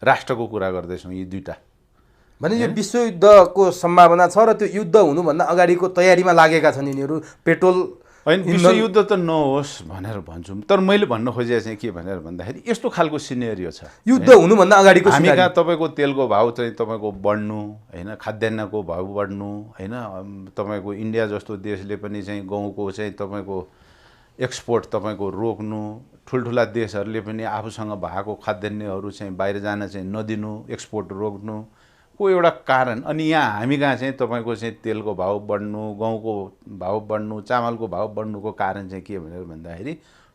राष्ट्रको कुरा गर्दैछौँ, यी दुईटा। भने यो विश्वयुद्धको सम्भावना छ र त्यो युद्ध हुनुभन्दा अगाडिको तयारीमा लागेका छन् यिनीहरू। पेट्रोल होइन, विश्वयुद्ध त नहोस् भनेर भन्छु, तर मैले भन्न खोजेको चाहिँ के भनेर भन्दाखेरि यस्तो खालको सिनेरियो छ। युद्ध हुनुभन्दा अगाडिको हामी कहाँ तपाईँको तेलको भाउ चाहिँ तपाईँको बढ्नु हैन, खाद्यान्नको भाउ बढ्नु हैन। तपाईँको इन्डिया जस्तो देशले पनि चाहिँ गहुँको चाहिँ तपाईँको एक्सपोर्ट तपाईँको रोक्नु, ठुल्ठुला देशहरूले पनि आफूसँग भएको खाद्यान्नहरू चाहिँ बाहिर जान चाहिँ नदिनु, एक्सपोर्ट रोक्नु को एउटा कारण। अनि यहाँ हामी कहाँ चाहिँ तपाईँको चाहिँ तेलको भाउ बढ्नु, गहुँको भाउ बढ्नु, चामलको भाउ बढ्नुको कारण चाहिँ के भनेर भन्दाखेरि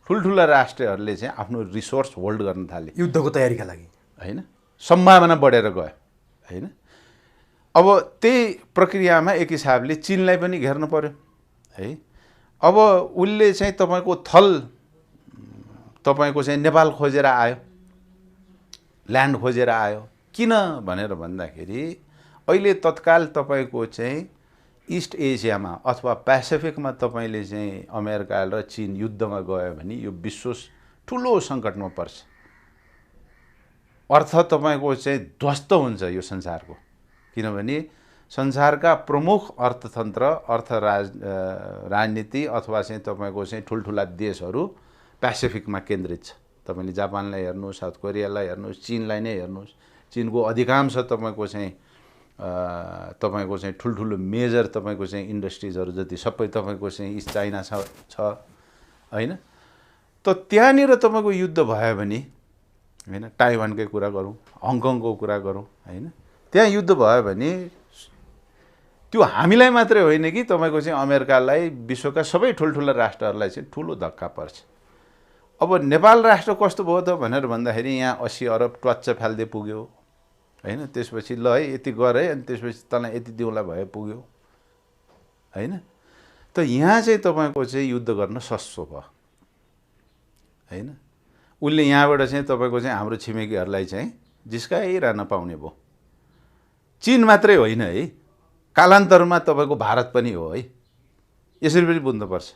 ठुल्ठुला राष्ट्रहरूले चाहिँ आफ्नो रिसोर्स होल्ड गर्न थाले युद्धको तयारीका लागि हैन, सम्भावना बढेर गयो हैन। अब त्यही प्रक्रियामा एक हिसाबले चीनलाई पनि घेर्नु पर्यो है। अब उसले चाहिँ तपाईँको तपाईँको चाहिँ नेपाल खोजेर आयो, ल्यान्ड खोजेर आयो। किन भनेर भन्दाखेरि अहिले तत्काल तपाईँको चाहिँ इस्ट एसियामा अथवा पेसिफिकमा तपाईँले चाहिँ अमेरिका र चीन युद्धमा गयो भने यो विश्व ठुलो सङ्कटमा पर्छ। अर्थ तपाईँको चाहिँ ध्वस्त हुन्छ यो संसारको, किनभने संसारका प्रमुख अर्थतन्त्र, राजनीति अथवा चाहिँ तपाईँको चाहिँ ठुल्ठुला देशहरू पेसिफिकमा केन्द्रित छ। तपाईँले जापानलाई हेर्नुहोस्, साउथ कोरियालाई हेर्नुहोस्, चीनलाई नै हेर्नुहोस्। चीनको अधिकांश तपाईँको चाहिँ ठुल्ठुलो मेजर तपाईँको चाहिँ इन्डस्ट्रिजहरू जति सबै तपाईँको चाहिँ इस्ट चाइना छ हैन। त त्यहाँनिर तपाईँको युद्ध भयो भने हैन, ताइवानकै कुरा गरौँ, हङकङको कुरा गरौँ हैन, त्यहाँ युद्ध भयो भने त्यो हामीलाई मात्रै होइन कि तपाईँको चाहिँ अमेरिकालाई, विश्वका सबै ठुल्ठुला राष्ट्रहरूलाई चाहिँ ठुलो धक्का पर्छ। अब नेपाल राष्ट्र कस्तो भयो त भनेर भन्दाखेरि यहाँ 80 अरब ट्वाच्च फाल्दै पुग्यो हैन। त्यसपछि ल है यति गर है, अनि त्यसपछि तँलाई यति दिउँला भए पुग्यो हैन। त यहाँ चाहिँ तपाईँको चाहिँ युद्ध गर्न सस्तो भयो हैन। उसले यहाँबाट चाहिँ तपाईँको चाहिँ हाम्रो छिमेकीहरूलाई चाहिँ जिस्काइरहन पाउने भयो। चीन मात्रै होइन है, कालान्तरमा तपाईँको भारत पनि हो है। यसरी पनि बुझ्नुपर्छ।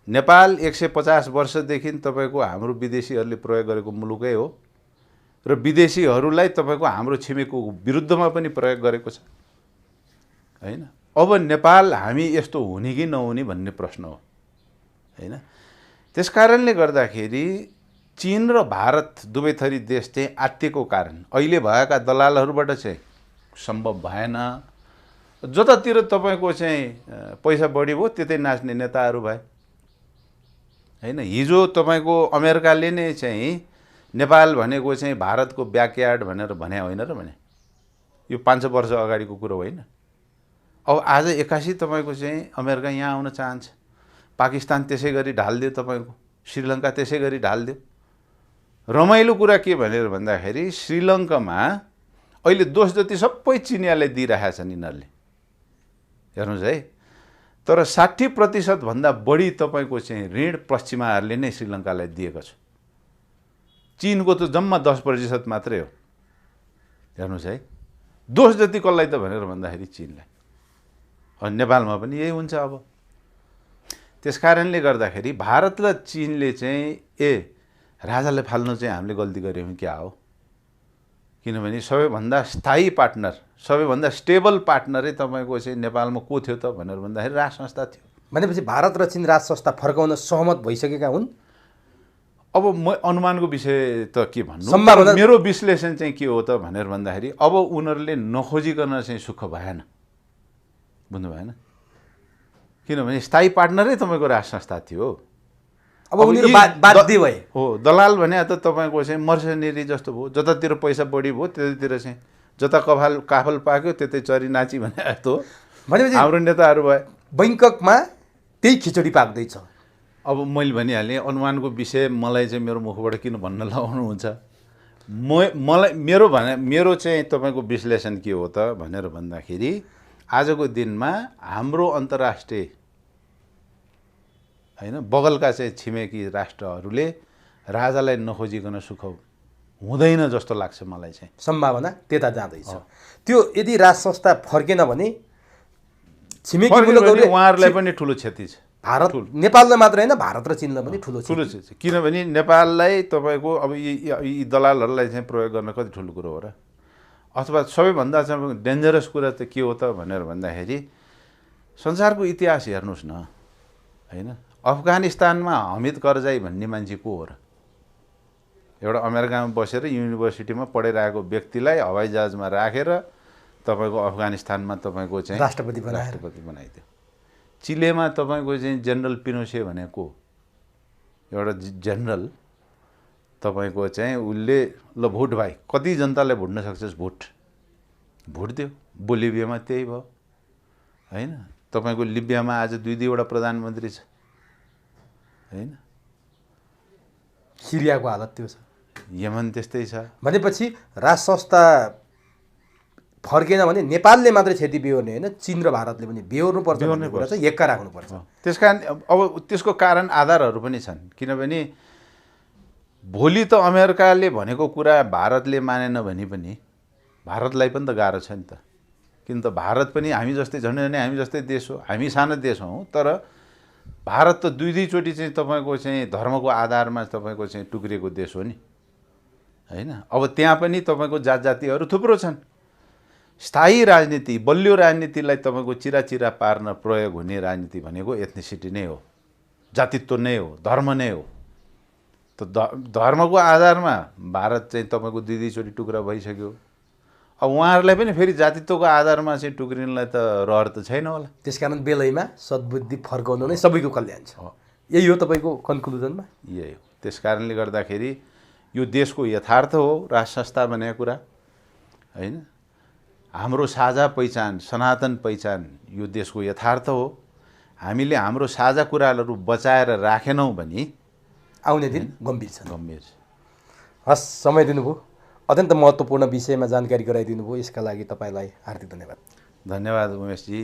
नेपाल 150 वर्षदेखि तपाईँको हाम्रो विदेशीहरूले प्रयोग गरेको मुलुकै हो र विदेशीहरूलाई तपाईँको हाम्रो छिमेकीको विरुद्धमा पनि प्रयोग गरेको छ हैन। अब नेपाल हामी यस्तो हुने कि नहुने भन्ने प्रश्न हो हैन। त्यसकारणले गर्दाखेरि चीन र भारत दुवै थरी देश चाहिँ आत्तिएको कारण अहिले भएका दलालहरूबाट चाहिँ सम्भव भएन। जतातिर तपाईँको चाहिँ पैसा बढी भयो त्यतै नाच्ने नेताहरू भए हैन। हिजो तपाईँको अमेरिकाले नै चाहिँ नेपाल भनेको चाहिँ भारतको ब्याकयार्ड भनेर भने होइन र भने, यो 500 वर्ष अगाडिको कुरो होइन। अब आज 81 तपाईँको चाहिँ अमेरिका यहाँ आउन चाहन्छ, पाकिस्तान त्यसै गरी ढालिदियो, तपाईँको श्रीलङ्का त्यसै गरी ढालिदियो। रमाइलो कुरा के भनेर भन्दाखेरि श्रीलङ्कामा अहिले दोष जति सबै चिनियालाई दिइरहेका छन् यिनीहरूले, हेर्नुहोस् है। तर 60% भन्दा बढी तपाईँको चाहिँ ऋण पश्चिमाहरूले नै श्रीलङ्कालाई दिएको छ। चीनको त जम्मा 10% मात्रै हो, हेर्नुहोस् है। दोष जति कसलाई त भनेर भन्दाखेरि चीनलाई। अनि नेपालमा पनि यही हुन्छ। अब त्यसकारणले गर्दाखेरि भारत र चीनले चाहिँ राजाले फाल्नु चाहिँ हामीले गल्ती गऱ्यौँ क्या हो, किनभने सबैभन्दा स्थायी पार्टनर, सबैभन्दा स्टेबल पार्टनरै तपाईँको चाहिँ नेपालमा को थियो त भनेर भन्दाखेरि राज संस्था थियो। भनेपछि भारत र चीन राज संस्था फर्काउन सहमत भइसकेका हुन्। अब म अनुमानको विषय त के भन्नु, सम्भावना मेरो विश्लेषण चाहिँ के हो त भनेर भन्दाखेरि अब उनीहरूले नखोजिकन चाहिँ सुख भएन, बुझ्नु भएन। किनभने स्थायी पार्टनरै तपाईँको राज संस्था थियो। अब उनीहरू बाध्य भए हो। दलाल भने त तपाईँको चाहिँ मर्सनेरी जस्तो भयो, जतातिर पैसा बढी भयो त्यतातिर चाहिँ जता काफल पाक्यो त्यतै चरी नाची भने जस्तो भनेपछि हाम्रो नेताहरू भए। बैङ्ककमा त्यही खिचडी पाक्दैछ। अब मैले भनिहालेँ अनुमानको विषय, मलाई चाहिँ मेरो मुखबाट किन भन्न लगाउनुहुन्छ। मलाई मेरो चाहिँ तपाईँको विश्लेषण के हो त भनेर भन्दाखेरि आजको दिनमा हाम्रो अन्तर्राष्ट्रिय हैन बगलका चाहिँ छिमेकी राष्ट्रहरूले राजालाई नखोजिकन सुख हुँदैन जस्तो लाग्छ मलाई चाहिँ। सम्भावना त्यता जाँदैछ। त्यो यदि राज संस्था फर्केन भने छिमेकी मुलुकहरूले उहाँहरूलाई पनि ठुलो क्षति छ। भारत नेपाललाई मात्र होइन, भारत र चीनलाई पनि ठुलो क्षति। किनभने नेपाललाई तपाईँको अब यी दलालहरूलाई चाहिँ प्रयोग गर्न कति ठुलो कुरो हो र। अथवा सबैभन्दा चाहिँ डेन्जरस कुरा त के हो त भनेर भन्दाखेरि संसारको इतिहास हेर्नुहोस् न हैन। अफगानिस्तानमा हमिद करजाई भन्ने मान्छे को हो र? एउटा अमेरिकामा बसेर युनिभर्सिटीमा पढिरहेको व्यक्तिलाई हवाईजहाजमा राखेर तपाईँको अफगानिस्तानमा तपाईँको चाहिँ राष्ट्रपति बनाइदियो। चिलेमा तपाईँको चाहिँ जेनरल पिनोसे भनेको एउटा जेनरल तपाईँको चाहिँ उसले ल भोट भाइ कति जनतालाई भुट्न सक्छस् भोट दियो। बोलिभियामा त्यही भयो हैन। तपाईँको लिबियामा आज दुईवटा प्रधानमन्त्री छ हैन। सिरियाको हालत त्यो छ, यमन त्यस्तै छ। भनेपछि राज संस्था फर्केन भने नेपालले मात्रै क्षति बिहोर्ने होइन, चीन र भारतले पनि बिहोर्नुपर्छ भन्ने कुरा चाहिँ एक्का राख्नुपर्छ। त्यसकारण अब त्यसको कारण आधारहरू पनि छन्। किनभने भोलि त अमेरिकाले भनेको कुरा भारतले मानेन भने पनि भारतलाई पनि त गाह्रो छ नि त। किन त भारत पनि हामी जस्तै झन्डै हामी जस्तै देश हो, हामी सानो देश हौँ। तर भारत त दुईचोटि चाहिँ तपाईँको चाहिँ धर्मको आधारमा तपाईँको चाहिँ टुक्रिएको देश हो नि हैन। अब त्यहाँ पनि तपाईँको जात जातिहरू थुप्रो छन्। स्थायी राजनीति, बलियो राजनीतिलाई तपाईँको चिरा पार्न प्रयोग हुने राजनीति भनेको एथनिसिटी नै हो, जातित्व नै हो, धर्म नै हो। त धर्मको आधारमा भारत चाहिँ तपाईँको दुईचोटि टुक्रा भइसक्यो। अब उहाँहरूलाई पनि फेरि जातित्वको आधारमा चाहिँ टुक्रिनलाई त रहर त छैन होला। त्यसकारण बेलैमा सद्बुद्धि फर्काउनु नै सबैको कल्याण छ। यही हो तपाईँको कन्क्लुजनमा? यही हो। त्यसकारणले गर्दाखेरि यो देशको यथार्थ हो राज संस्था भनेको कुरा हैन। हाम्रो साझा पहिचान, सनातन पहिचान यो देशको यथार्थ हो। हामीले हाम्रो साझा कुराहरू बचाएर राखेनौँ भने आउने दिन गम्भीर छन्। गम्भीर। हस्, समय दिनुभयो, अत्यन्त महत्त्वपूर्ण विषयमा जानकारी गराइदिनु भयो, यसका लागि तपाईँलाई हार्दिक धन्यवाद। धन्यवाद उमेशजी।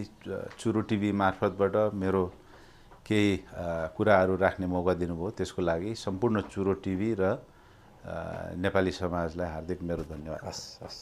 चुरो टिभी मार्फतबाट मेरो केही कुराहरू राख्ने मौका दिनुभयो, त्यसको लागि सम्पूर्ण चुरो टिभी र नेपाली समाजलाई हार्दिक मेरो धन्यवाद। हस् हस्।